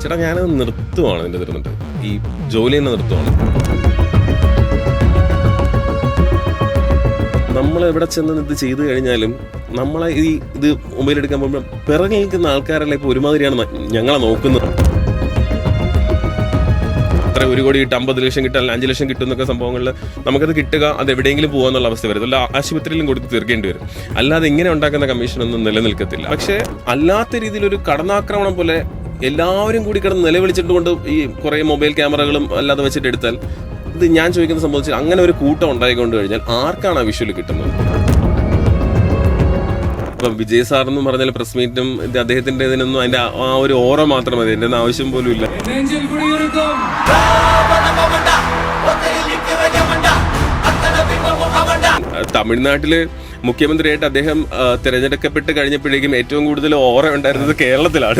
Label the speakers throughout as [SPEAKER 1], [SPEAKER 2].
[SPEAKER 1] ചേട്ടാ ഞാനത് നിർത്തുവാണ് എൻ്റെ തീർന്നിട്ട് ഈ ജോലി തന്നെ നിർത്തുവാണ്. നമ്മൾ എവിടെ ചെന്ന് ഇത് ചെയ്തു കഴിഞ്ഞാലും നമ്മളെ ഇത് മൊബൈൽ എടുക്കാൻ പോകുമ്പോൾ പിറകെ നിൽക്കുന്ന ആൾക്കാരെല്ലാം ഇപ്പോൾ ഒരുമാതിരിയാണ് ഞങ്ങളെ നോക്കുന്നത്. അത്ര 1 കോടി കിട്ടും, 50 ലക്ഷം കിട്ടും, 5 ലക്ഷം കിട്ടും എന്നൊക്കെ സംഭവങ്ങളിൽ നമുക്കത് കിട്ടുക അത് എവിടെയെങ്കിലും പോകാന്നുള്ള അവസ്ഥ വരും. അല്ല ആശുപത്രിയിലും കൊടുത്ത് തീർക്കേണ്ടി വരും. അല്ലാതെ ഇങ്ങനെ ഉണ്ടാക്കുന്ന കമ്മീഷനൊന്നും നിലനിൽക്കത്തില്ല. പക്ഷേ അല്ലാത്ത രീതിയിലൊരു കടന്നാക്രമണം പോലെ എല്ലാവരും കൂടി കിടന്ന് നിലവിളിച്ചിട്ടുകൊണ്ട് ഈ കുറേ മൊബൈൽ ക്യാമറകളും അല്ലാതെ വെച്ചിട്ട് എടുത്താൽ ഇത് ഞാൻ ചോദിക്കുന്ന സംബന്ധിച്ച് അങ്ങനെ ഒരു കൂട്ടം ഉണ്ടായിക്കൊണ്ട് കഴിഞ്ഞാൽ ആർക്കാണ് ആ വിഷ്വൽ കിട്ടുന്നത്? ഇപ്പം വിജയ് സാർ എന്ന് പറഞ്ഞാൽ പ്രസ് മീറ്റും അദ്ദേഹത്തിന്റെ ഇതിനൊന്നും അതിന്റെ ആ ഒരു ഓറ മാത്രം മതി, എന്റെ ആവശ്യം പോലും ഇല്ല. തമിഴ്നാട്ടില് മുഖ്യമന്ത്രിയായിട്ട് അദ്ദേഹം തിരഞ്ഞെടുക്കപ്പെട്ട് കഴിഞ്ഞപ്പോഴേക്കും ഏറ്റവും കൂടുതൽ ഓറ ഉണ്ടായിരുന്നത് കേരളത്തിലാണ്.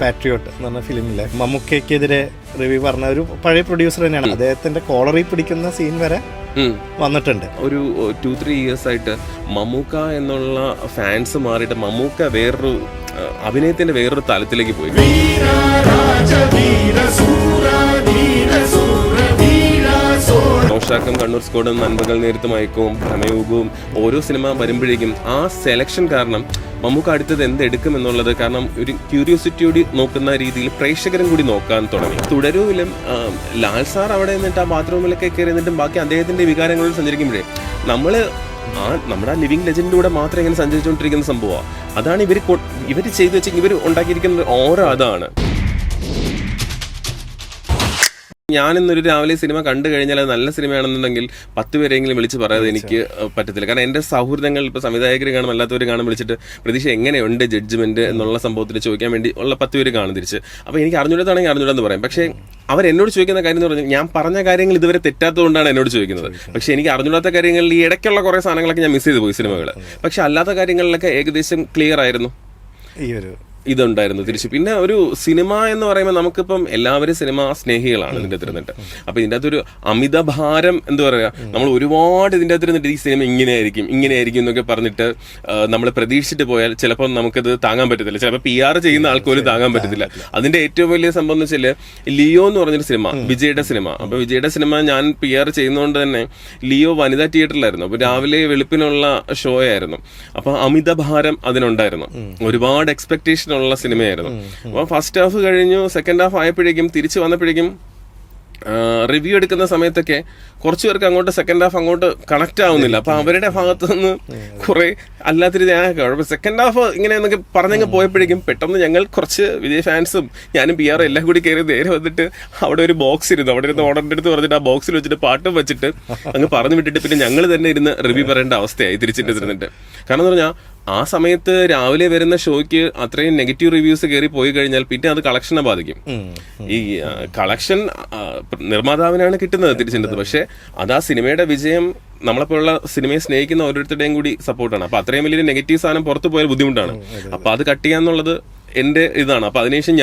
[SPEAKER 2] പാട്രിയോട്ട് എന്ന് പറഞ്ഞ ഫിലിമിലെ മമ്മൂക്കയ്ക്കെതിരെ റിവ്യൂ പറഞ്ഞ ഒരു പഴയ പ്രൊഡ്യൂസർ തന്നെയാണ്. അദ്ദേഹത്തിന്റെ കോളറിൽ പിടിക്കുന്ന സീൻ വരെ വന്നിട്ടുണ്ട്.
[SPEAKER 1] ഒരു 2-3 ഇയേഴ്സ് ആയിട്ട് മമ്മൂക്ക എന്നുള്ള ഫാൻസ് മാറിയിട്ട് മമ്മൂക്ക വേറൊരു അഭിനയത്തിന്റെ വേറൊരു തലത്തിലേക്ക് പോയി. ോഷാക്കും കണ്ണൂർ സ്കോഡും നൻപകൽ നേരത്ത് മയക്കവും ഭ്രമയുഗവും ഓരോ സിനിമ വരുമ്പോഴേക്കും ആ സെലക്ഷൻ കാരണം മമ്മൂക്ക അടുത്തത് എന്തെടുക്കും എന്നുള്ളത് കാരണം ഒരു ക്യൂരിയോസിറ്റിയോട് നോക്കുന്ന രീതിയിൽ പ്രേക്ഷകരും കൂടി നോക്കാൻ തുടങ്ങി. തുടരൂലും ലാൽ സാർ അവിടെ നിന്നിട്ട് ആ ബാത്റൂമിലൊക്കെ കയറി നിന്നിട്ടും ബാക്കി അദ്ദേഹത്തിന്റെ വികാരങ്ങളിൽ സഞ്ചരിക്കുമ്പോഴേ നമ്മുടെ ലിവിങ് ലെജൻഡിന്റെ കൂടെ മാത്രം ഇങ്ങനെ സഞ്ചരിച്ചുകൊണ്ടിരിക്കുന്ന സംഭവമാണ്. അതാണ് ഇവർ ചെയ്തു വെച്ച് ഇവർ ഉണ്ടാക്കിയിരിക്കുന്ന ഓരോ അതാണ്. ഞാനിന്നൊരു രാവിലെ സിനിമ കണ്ടു കഴിഞ്ഞാൽ അത് നല്ല സിനിമയാണെന്നുണ്ടെങ്കിൽ 10 പേരെങ്കിലും വിളിച്ച് പറയാതെ എനിക്ക് പറ്റത്തില്ല. കാരണം എൻ്റെ സൗഹൃദങ്ങൾ ഇപ്പോൾ സംവിധായകർ കാണും, അല്ലാത്തവർ കാണും, വിളിച്ചിട്ട് പ്രതീക്ഷ എങ്ങനെയുണ്ട് ജഡ്ജ്മെന്റ് എന്നുള്ള സംഭവത്തിൽ ചോദിക്കാൻ വേണ്ടി ഉള്ള 10 പേര് കാണും തിരിച്ച്. അപ്പോൾ എനിക്ക് അറിഞ്ഞൂടാണെങ്കിൽ അറിഞ്ഞൂടെന്ന് പറയും. പക്ഷേ അവരെന്നോട് ചോദിക്കുന്ന കാര്യം എന്ന് പറഞ്ഞാൽ ഞാൻ പറഞ്ഞ കാര്യങ്ങൾ ഇതുവരെ തെറ്റാത്തതുകൊണ്ടാണ് എന്നോട് ചോദിക്കുന്നത്. പക്ഷേ എനിക്ക് അറിഞ്ഞൂടാത്ത കാര്യങ്ങളിൽ ഈ ഇടയ്ക്കുള്ള കുറേ സാധനങ്ങളൊക്കെ ഞാൻ മിസ് ചെയ്ത് പോയി സിനിമകൾ. പക്ഷെ അല്ലാത്ത കാര്യങ്ങളിലൊക്കെ ഏകദേശം ക്ലിയർ ആയിരുന്നു ഇതുണ്ടായിരുന്നു തിരിച്ചു. പിന്നെ ഒരു സിനിമ എന്ന് പറയുമ്പോൾ നമുക്കിപ്പം എല്ലാവരും സിനിമ സ്നേഹികളാണ് ഇതിൻ്റെ അകത്തിരുന്നിട്ട്. അപ്പൊ ഇതിൻ്റെ അകത്തൊരു അമിത ഭാരം എന്താ പറയുക, നമ്മൾ ഒരുപാട് ഇതിൻ്റെ അകത്തിരുന്നിട്ട് ഈ സിനിമ ഇങ്ങനെയായിരിക്കും എന്നൊക്കെ പറഞ്ഞിട്ട് നമ്മൾ പ്രതീക്ഷിച്ചിട്ട് പോയാൽ ചിലപ്പോൾ നമുക്കത് താങ്ങാൻ പറ്റത്തില്ല. ചിലപ്പോൾ PR ചെയ്യുന്ന ആൾക്കോലും താങ്ങാൻ പറ്റത്തില്ല. അതിന്റെ ഏറ്റവും വലിയ സംഭവം എന്ന് വെച്ചാൽ ലിയോ എന്ന് പറഞ്ഞൊരു സിനിമ, വിജയുടെ സിനിമ. അപ്പൊ വിജയുടെ സിനിമ ഞാൻ PR ചെയ്യുന്നതുകൊണ്ട് തന്നെ ലിയോ വനിതാ തിയേറ്ററിലായിരുന്നു. അപ്പൊ രാവിലെ വെളുപ്പിനുള്ള ഷോ ആയിരുന്നു. അപ്പൊ അമിത ഭാരം അതിനുണ്ടായിരുന്നു. ഒരുപാട് എക്സ്പെക്ടേഷൻ ഉള്ള സിനിമയായിരുന്നു. അപ്പോൾ ഫസ്റ്റ് ഹാഫ് കഴിഞ്ഞു, സെക്കൻഡ് ഹാഫ് ആയപ്പോഴേക്കും തിരിച്ചു വന്നപ്പോഴേക്കും റിവ്യൂ എടുക്കുന്ന സമയത്തൊക്കെ കുറച്ചു പേർക്ക് അങ്ങോട്ട് സെക്കൻഡ് ഹാഫ് അങ്ങോട്ട് കണക്ട് ആവുന്നില്ല. അപ്പൊ അവരുടെ ഭാഗത്തു നിന്ന് കുറെ അല്ലാത്ത രീതി സെക്കൻഡ് ഹാഫ് ഇങ്ങനെ എന്നൊക്കെ പറഞ്ഞങ്ങ് പോയപ്പോഴേക്കും പെട്ടെന്ന് ഞങ്ങൾ കുറച്ച് വിജയ് ഫാൻസും ഞാനും PR എല്ലാം കൂടി കയറി നേരെ വന്നിട്ട് അവിടെ ഒരു ബോക്സ് ഇരുന്നു. അവിടെ ഇരുന്ന് ഓർഡറിന്റെ അടുത്ത് പറഞ്ഞിട്ട് ആ ബോക്സിൽ വെച്ചിട്ട് പാട്ടും വെച്ചിട്ട് അങ്ങ് പറഞ്ഞു വിട്ടിട്ട് പിന്നെ ഞങ്ങൾ തന്നെ ഇരുന്ന് റിവ്യൂ പറയേണ്ട അവസ്ഥയായി തിരിച്ചിട്ട്. കാരണം എന്ന് പറഞ്ഞാൽ ആ സമയത്ത് രാവിലെ വരുന്ന ഷോയ്ക്ക് അത്രയും നെഗറ്റീവ് റിവ്യൂസ് കയറി പോയി കഴിഞ്ഞാൽ പിന്നെ അത് കളക്ഷനെ ബാധിക്കും. ഈ കളക്ഷൻ നിർമ്മാതാവിനാണ് കിട്ടുന്നത് തിരിച്ചിട്ടത്. പക്ഷെ അത് ആ സിനിമയുടെ വിജയം നമ്മളെപ്പോലുള്ള സിനിമയെ സ്നേഹിക്കുന്ന ഓരോരുത്തരുടെയും കൂടി സപ്പോർട്ടാണ്. അപ്പൊ അത്രയും വലിയൊരു നെഗറ്റീവ് സാധനം പുറത്തു പോയാൽ ബുദ്ധിമുട്ടാണ്. അപ്പൊ അത് കട്ട് ചെയ്യാന്നുള്ളത് എന്റെ ഇതാണ്. അപ്പൊ അതിനുശേഷം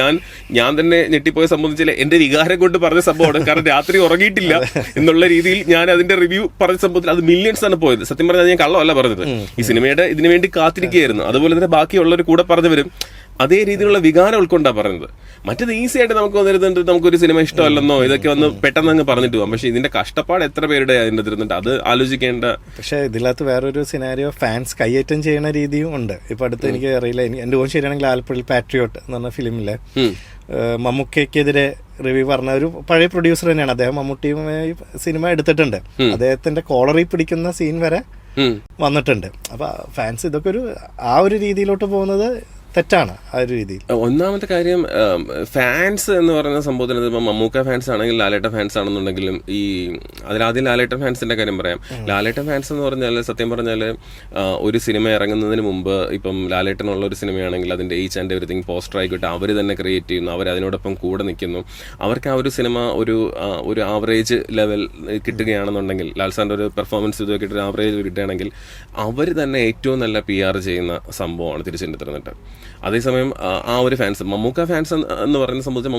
[SPEAKER 1] ഞാൻ തന്നെ ഞെട്ടിപ്പോയ സംബന്ധിച്ചാൽ എന്റെ വികാരം കൊണ്ട് പറഞ്ഞ സംഭവമാണ്. കാരണം രാത്രി ഉറങ്ങിയിട്ടില്ല എന്നുള്ള രീതിയിൽ ഞാൻ അതിന്റെ റിവ്യൂ പറഞ്ഞ സംഭവത്തിൽ അത് മില്യൺസ് ആണ് പോയത്. സത്യം പറഞ്ഞാൽ ഞാൻ കള്ളമല്ല പറഞ്ഞത്, ഈ സിനിമയുടെ ഇതിനു വേണ്ടി കാത്തിരിക്കുകയായിരുന്നു. അതുപോലെ തന്നെ ബാക്കിയുള്ളവർ കൂടെ പറഞ്ഞവരും അതേ രീതിയിലുള്ള വികാരം ഉൾക്കൊണ്ടാ പറഞ്ഞത്. മറ്റത് ഈസി ആയിട്ട് നമുക്ക് വന്നിരുന്നുണ്ട്, നമുക്കൊരു സിനിമ ഇഷ്ടമല്ലെന്നോ ഇതൊക്കെ വന്ന് പെട്ടെന്ന് അങ്ങ് പറഞ്ഞിട്ട് പോകാം. പക്ഷെ ഇതിന്റെ കഷ്ടപ്പാട് എത്ര പേരുടെ അതിൻ്റെ ഇരുന്നിട്ട് അത് ആലോചിക്കേണ്ട.
[SPEAKER 2] പക്ഷെ ഇതിനകത്ത് വേറൊരു സിനാരിയോ ഫാൻസ് കൈയേറ്റം ചെയ്യുന്ന രീതിയും ഉണ്ട്. ഇപ്പൊ അടുത്ത് എനിക്ക് അറിയില്ല, എന്റെ ഓൺ ശരിയാണെങ്കിൽ ആലപ്പുഴയിൽ പാട്രിയോട്ട് എന്ന് പറഞ്ഞ ഫിലിമിലെ മമ്മൂക്കയ്ക്കെതിരെ റിവ്യൂ പറഞ്ഞ ഒരു പഴയ പ്രൊഡ്യൂസർ തന്നെയാണ്. അദ്ദേഹം മമ്മൂട്ടിയുമായി സിനിമ എടുത്തിട്ടുണ്ട്. അദ്ദേഹത്തിന്റെ കോളറിൽ പിടിക്കുന്ന സീൻ വരെ വന്നിട്ടുണ്ട്. അപ്പൊ ഫാൻസ് ഇതൊക്കെ ആ ഒരു രീതിയിലോട്ട് പോകുന്നത് തെറ്റാണ് ആ ഒരു രീതിയിൽ.
[SPEAKER 1] ഒന്നാമത്തെ കാര്യം ഫാൻസ് എന്ന് പറയുന്ന സംഭവത്തിന് ഇപ്പം മമ്മൂക്ക ഫാൻസ് ആണെങ്കിൽ ലാലേട്ട ഫാൻസ് ആണെന്നുണ്ടെങ്കിലും അതിലാദ്യം ലാലേട്ട ഫാൻസിന്റെ കാര്യം പറയാം. ലാലേട്ട ഫാൻസ് എന്ന് പറഞ്ഞാൽ സത്യം പറഞ്ഞാൽ ഒരു സിനിമ ഇറങ്ങുന്നതിന് മുമ്പ് ഇപ്പം ലാലേട്ടനുള്ള ഒരു സിനിമയാണെങ്കിൽ അതിന്റെ ഈച്ച് ആൻഡ് എവറിത്തിങ് പോസ്റ്റർ ആയിക്കോട്ടെ അവർ തന്നെ ക്രിയേറ്റ് ചെയ്യുന്നു, അവർ അതിനോടൊപ്പം കൂടെ നിൽക്കുന്നു. അവർക്ക് ആ ഒരു സിനിമ ഒരു ആവറേജ് ലെവൽ കിട്ടുകയാണെന്നുണ്ടെങ്കിൽ, ലാൽ സാറിന്റെ ഒരു പെർഫോമൻസ് ഇതൊക്കെ ഒരു ആവറേജ് കിട്ടുകയാണെങ്കിൽ അവർ തന്നെ ഏറ്റവും നല്ല PR ചെയ്യുന്ന സംഭവമാണ് തിരിച്ചിട്ട്. അതേസമയം ആ ഒരു ഫാൻസ് മമ്മൂക്ക ഫാൻസ് എന്ന് പറയുന്ന സംബന്ധിച്ച്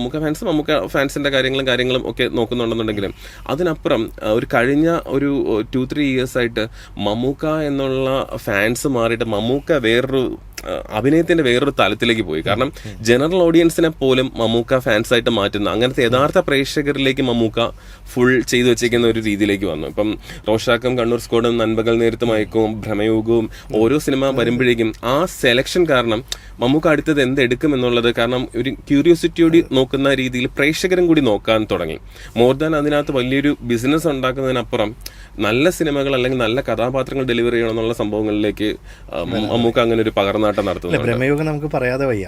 [SPEAKER 1] മമ്മൂക്ക ഫാൻസിന്റെ കാര്യങ്ങളും ഒക്കെ നോക്കുന്നുണ്ടെന്നുണ്ടെങ്കിലും അതിനപ്പുറം ഒരു കഴിഞ്ഞ ഒരു 2-3 years ആയിട്ട് മമ്മൂക്ക എന്നുള്ള ഫാൻസ് മാറിയിട്ട് മമ്മൂക്ക വേറൊരു അഭിനയത്തിന്റെ വേറൊരു തലത്തിലേക്ക് പോയി. കാരണം ജനറൽ ഓഡിയൻസിനെ പോലും മമ്മൂക്ക ഫാൻസ് ആയിട്ട് മാറ്റുന്ന അങ്ങനത്തെ യഥാർത്ഥ പ്രേക്ഷകരിലേക്ക് മമ്മൂക്ക ഫുൾ ചെയ്തു വെച്ചേക്കുന്ന ഒരു രീതിയിലേക്ക് വന്നു. ഇപ്പം റോഷാക്കും, കണ്ണൂർ സ്ക്വാഡും, നൻപകൽ നേരത്ത് മയക്കവും, ഭ്രമയുഗവും ഓരോ സിനിമ വരുമ്പോഴേക്കും ആ സെലക്ഷൻ കാരണം മമ്മൂക്ക അടുത്തത് എന്തെടുക്കും എന്നുള്ളത് കാരണം ഒരു ക്യൂരിയോസിറ്റിയോട് നോക്കുന്ന രീതിയിൽ പ്രേക്ഷകരും കൂടി നോക്കാൻ തുടങ്ങി. മോർ ദാൻ അതിനകത്ത് വലിയൊരു ബിസിനസ് ഉണ്ടാക്കുന്നതിനപ്പുറം നല്ല സിനിമകൾ അല്ലെങ്കിൽ നല്ല കഥാപാത്രങ്ങൾ ഡെലിവർ ചെയ്യണം എന്നുള്ള സംഭവങ്ങളിലേക്ക് മമ്മൂക്ക അങ്ങനെ ഒരു പകർന്നാട്ടം നടത്തുന്നു.
[SPEAKER 2] ഭ്രമയുഗം നമുക്ക് പറയാതെ വയ്യ,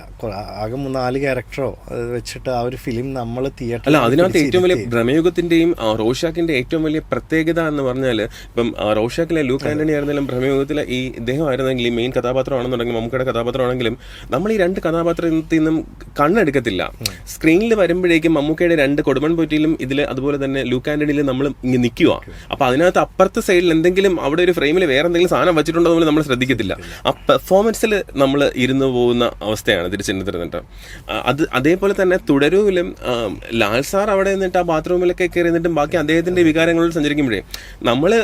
[SPEAKER 2] ആകെ 4 ക്യാരക്ടറോ വെച്ചിട്ട് ആ ഒരു ഫിലിം നമ്മൾ തിയേറ്റർ
[SPEAKER 1] അല്ല അതിനകത്ത് ഏറ്റവും വലിയ ഭ്രമയുഗത്തിന്റെയും റോഷാക്കിന്റെ ഏറ്റവും വലിയ പ്രത്യേകത എന്ന് പറഞ്ഞാൽ ഇപ്പം റോഷാക്കിലെ ലൂക്ക് ആന്റണി ആയിരുന്നാലും ഭ്രമയുഗത്തിലെ ഈ ഇദ്ദേഹം ആയിരുന്നെങ്കിൽ ഈ മെയിൻ കഥാപാത്രമാണെന്നുണ്ടെങ്കിൽ മമ്മൂക്കയുടെ കഥാപാത്രമാണെങ്കിലും നമ്മൾ ഈ 2 കഥാപാത്രത്തിൽ നിന്നും കണ്ണെടുക്കത്തില്ല. സ്ക്രീനിൽ വരുമ്പോഴേക്കും മമ്മൂക്കയുടെ 2 കൊടുമൺ പൊറ്റിയിലും ഇതിൽ അതുപോലെ തന്നെ ലൂക്ക് ആന്റണിയിലും നമ്മൾ ഇങ്ങനെ നിൽക്കുക. അപ്പൊ അതിനകത്ത് അപ്പുറത്തെ സൈഡിൽ എന്തെങ്കിലും അവിടെ ഒരു ഫ്രെയിമിൽ വേറെ എന്തെങ്കിലും സാധനം വെച്ചിട്ടുണ്ടോ നമ്മൾ ശ്രദ്ധിക്കത്തില്ല. ആ പെർഫോമൻസിൽ നമ്മൾ ഇരുന്നു പോകുന്ന അവസ്ഥയാണ് തിരിച്ചിരുന്നിട്ട്. അതേപോലെ തന്നെ തുടരൂവിലും ലാൽ സാർ അവിടെ നിന്നിട്ട് ആ ബാത്റൂമിലൊക്കെ കയറി നിന്നിട്ടും ബാക്കി അദ്ദേഹത്തിന്റെ വികാരങ്ങളിൽ സഞ്ചരിക്കുമ്പോഴേ നമ്മുടെ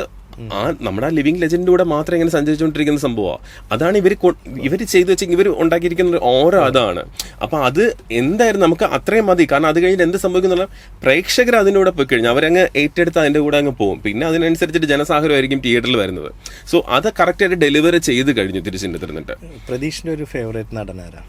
[SPEAKER 1] ആ ലിവിങ് ലെജൻഡിന്റെ കൂടെ മാത്രം ഇങ്ങനെ സഞ്ചരിച്ചുകൊണ്ടിരിക്കുന്ന സംഭവമാണ്. അതാണ് ഇവർ ചെയ്തു വെച്ചെങ്കിൽ ഇവർ ഉണ്ടാക്കിയിരിക്കുന്ന ഓരോ അതാണ്. അപ്പൊ അത് എന്തായാലും നമുക്ക് അത്രയും മതി. കാരണം അത് കഴിഞ്ഞിട്ട് എന്ത് സംഭവിക്കുന്നുള്ള പ്രേക്ഷകർ അതിൻ്റെ കൂടെ പോയി കഴിഞ്ഞാൽ അവരങ്ങ് ഏറ്റെടുത്ത് അതിന്റെ കൂടെ അങ്ങ് പോകും. പിന്നെ അതിനനുസരിച്ചിട്ട് ജനസാഗരമായിരിക്കും തിയേറ്ററിൽ വരുന്നത്. സോ അത് കറക്റ്റായിട്ട് ഡെലിവറി ചെയ്ത് കഴിഞ്ഞു തിരിച്ചിട്ട്.
[SPEAKER 2] പ്രതീഷിന്റെ ഒരു ഫേവറേറ്റ് നടനാരാ?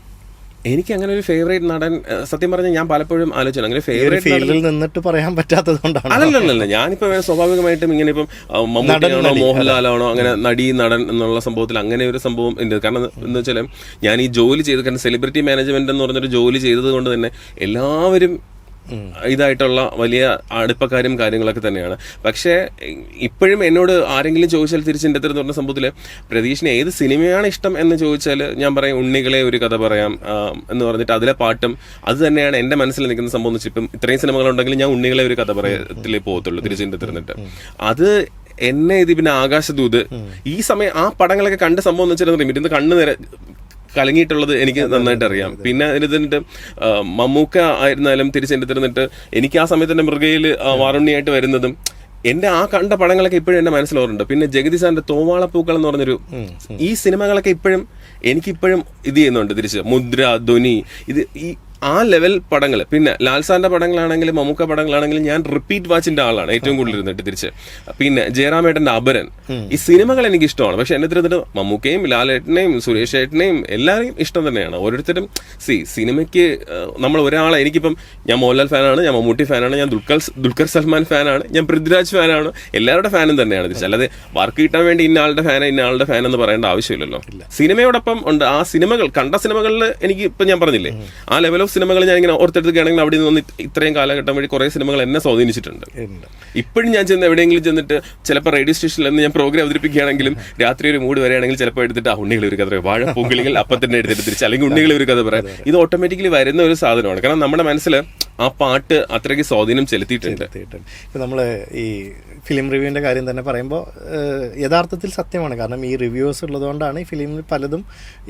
[SPEAKER 1] എനിക്ക് അങ്ങനെ ഒരു ഫേവറേറ്റ് നടൻ സത്യം പറഞ്ഞാൽ ഞാൻ പലപ്പോഴും ആലോചിച്ചു അങ്ങനെ ഫേവറേറ്റ്
[SPEAKER 2] ഫീൽഡിൽ നിന്നിട്ട് പറയാൻ പറ്റാത്തത് കൊണ്ടാണ്.
[SPEAKER 1] അല്ലല്ല ഞാനിപ്പോ സ്വാഭാവികമായിട്ടും ഇങ്ങനെ ഇപ്പം മമ്മൂട്ടിയാണോ മോഹൻലാലാണോ അങ്ങനെ നടീ നടൻ എന്നുള്ള സംഭവത്തിൽ അങ്ങനെ ഒരു സംഭവം ഉണ്ട്. കാരണം എന്ന് വെച്ചാൽ ഞാൻ ഈ ജോലി ചെയ്ത് കാരണം സെലിബ്രിറ്റി മാനേജ്മെന്റ് എന്ന് പറഞ്ഞൊരു ജോലി ചെയ്തത് കൊണ്ട് തന്നെ എല്ലാവരും ഇതായിട്ടുള്ള വലിയ അടുപ്പക്കാരും കാര്യങ്ങളൊക്കെ തന്നെയാണ്. പക്ഷേ ഇപ്പോഴും എന്നോട് ആരെങ്കിലും ചോദിച്ചാൽ തിരിച്ചിൻ്റെ എന്ന് പറഞ്ഞ സംഭവത്തിൽ പ്രതീഷിന് ഏത് സിനിമയാണ് ഇഷ്ടം എന്ന് ചോദിച്ചാൽ ഞാൻ പറയും ഉണ്ണികളെ ഒരു കഥ പറയാം എന്ന് പറഞ്ഞിട്ട് അതിലെ പാട്ടും അത് തന്നെയാണ് എൻ്റെ മനസ്സിൽ നിൽക്കുന്ന സംഭവം എന്ന് വെച്ചാൽ ഇപ്പം ഇത്രയും സിനിമകളുണ്ടെങ്കിലും ഞാൻ ഉണ്ണികളെ ഒരു കഥ പറയത്തിലേ പോകത്തുള്ളൂ തിരിച്ചിൻ്റെ തിരുന്നിട്ട്. അത് എന്നെ ഇത് പിന്നെ ആകാശദൂത് ഈ സമയം ആ പടങ്ങളൊക്കെ കണ്ട സംഭവം എന്ന് വെച്ചിട്ടുണ്ടെങ്കിൽ ഇരുന്ന് കണ്ണു നേരെ കലങ്ങിയിട്ടുള്ളത് എനിക്ക് നന്നായിട്ട് അറിയാം. പിന്നെ ഇരുന്നിട്ട് മമ്മൂക്ക ആയിരുന്നാലും തിരിച്ചെടുത്തിരുന്നിട്ട് എനിക്ക് ആ സമയത്ത് എൻ്റെ മൃഗയിൽ വാറുണ്ണിയായിട്ട് വരുന്നതും എന്റെ ആ കണ്ട പടങ്ങളൊക്കെ ഇപ്പോഴും എന്റെ മനസ്സിലോറുണ്ട്. പിന്നെ ജഗതി സാറിന്റെ തോവാളപ്പൂക്കൾ എന്ന് പറഞ്ഞൊരു ഈ സിനിമകളൊക്കെ ഇപ്പോഴും എനിക്കിപ്പോഴും ഇത് ചെയ്യുന്നുണ്ട്. തിരിച്ച് മുദ്ര, ധ്വനി, ഇത് ഈ ആ ലെവൽ പടങ്ങൾ. പിന്നെ ലാൽ സാറിന്റെ പടങ്ങളാണെങ്കിലും മമ്മൂക്ക പടങ്ങളാണെങ്കിലും ഞാൻ റിപ്പീറ്റ് വാച്ചിന്റെ ആളാണ് ഏറ്റവും കൂടുതൽ ഇരുന്നിട്ട് തിരിച്ച്. പിന്നെ ജയറാമേട്ടന്റെ അപരൻ, ഈ സിനിമകൾ എനിക്ക് ഇഷ്ടമാണ്. പക്ഷെ എന്നെ തിരുന്നിട്ട് മമ്മൂക്കയും ലാലേട്ടനെയും സുരേഷ് ഏട്ടനെയും എല്ലാവരെയും ഇഷ്ടം തന്നെയാണ്. ഓരോരുത്തരും സിനിമയ്ക്ക് നമ്മൾ ഒരാളെ എനിക്കിപ്പം ഞാൻ മോഹൻലാൽ ഫാനാണ്, ഞാൻ മമ്മൂട്ടി ഫാനാണ്, ഞാൻ ദുൽഖർ സൽമാൻ ഫാനാണ്, ഞാൻ പൃഥ്വിരാജ് ഫാനാണ്, എല്ലാവരുടെ ഫാനും തന്നെയാണ് തിരിച്ച്. അല്ലാതെ വർക്ക് കിട്ടാൻ വേണ്ടി ഇന്ന ആളുടെ ഫാൻ എന്ന് പറയേണ്ട ആവശ്യമില്ലല്ലോ. സിനിമയോടൊപ്പം ഉണ്ട് ആ സിനിമകൾ കണ്ട സിനിമകളിൽ എനിക്ക് ഇപ്പം ഞാൻ പറഞ്ഞില്ലേ ആ ലെവൽ സിനിമകൾ ഞാൻ ഇങ്ങനെ ഓർത്തെടുക്കുകയാണെങ്കിൽ അവിടെ നിന്ന് ഇത്രയും കാലഘട്ടം വഴി കുറെ സിനിമകൾ എന്നെ സ്വാധീനിച്ചിട്ടുണ്ട്. ഇപ്പോഴും ഞാൻ ചെന്ന് എവിടെയെങ്കിലും ചെന്നിട്ട് ചിലപ്പോൾ റേഡിയോ സ്റ്റേഷനിൽ നിന്ന് ഞാൻ പ്രോഗ്രാം അവതരിപ്പിക്കുകയാണെങ്കിലും രാത്രി ഒരു മൂഡ് വരികയാണെങ്കിൽ ചിലപ്പോൾ എടുത്തിട്ട് ഉണ്ണികൾ ഒരു കഥ പറയാം, വാഴപ്പൂങ്കിളികൾ അപ്പം തന്നെ എടുത്തിട്ട് തിരിച്ച് അല്ലെങ്കിൽ ഉണ്ണികൾ ഒരു കഥ പറയാം. ഇത് ഓട്ടോമാറ്റിക്കലി വരുന്ന ഒരു സാധനമാണ്. കാരണം നമ്മുടെ മനസ്സിൽ ആ പാട്ട് അത്രയ്ക്ക് സ്വാധീനം ചെലുത്തിയിട്ടുണ്ട്.
[SPEAKER 2] ഇപ്പം നമ്മൾ ഈ ഫിലിം റിവ്യൂവിൻ്റെ കാര്യം തന്നെ പറയുമ്പോൾ യഥാർത്ഥത്തിൽ സത്യമാണ്. കാരണം ഈ റിവ്യൂസ് ഉള്ളതുകൊണ്ടാണ് ഈ ഫിലിമിൽ പലതും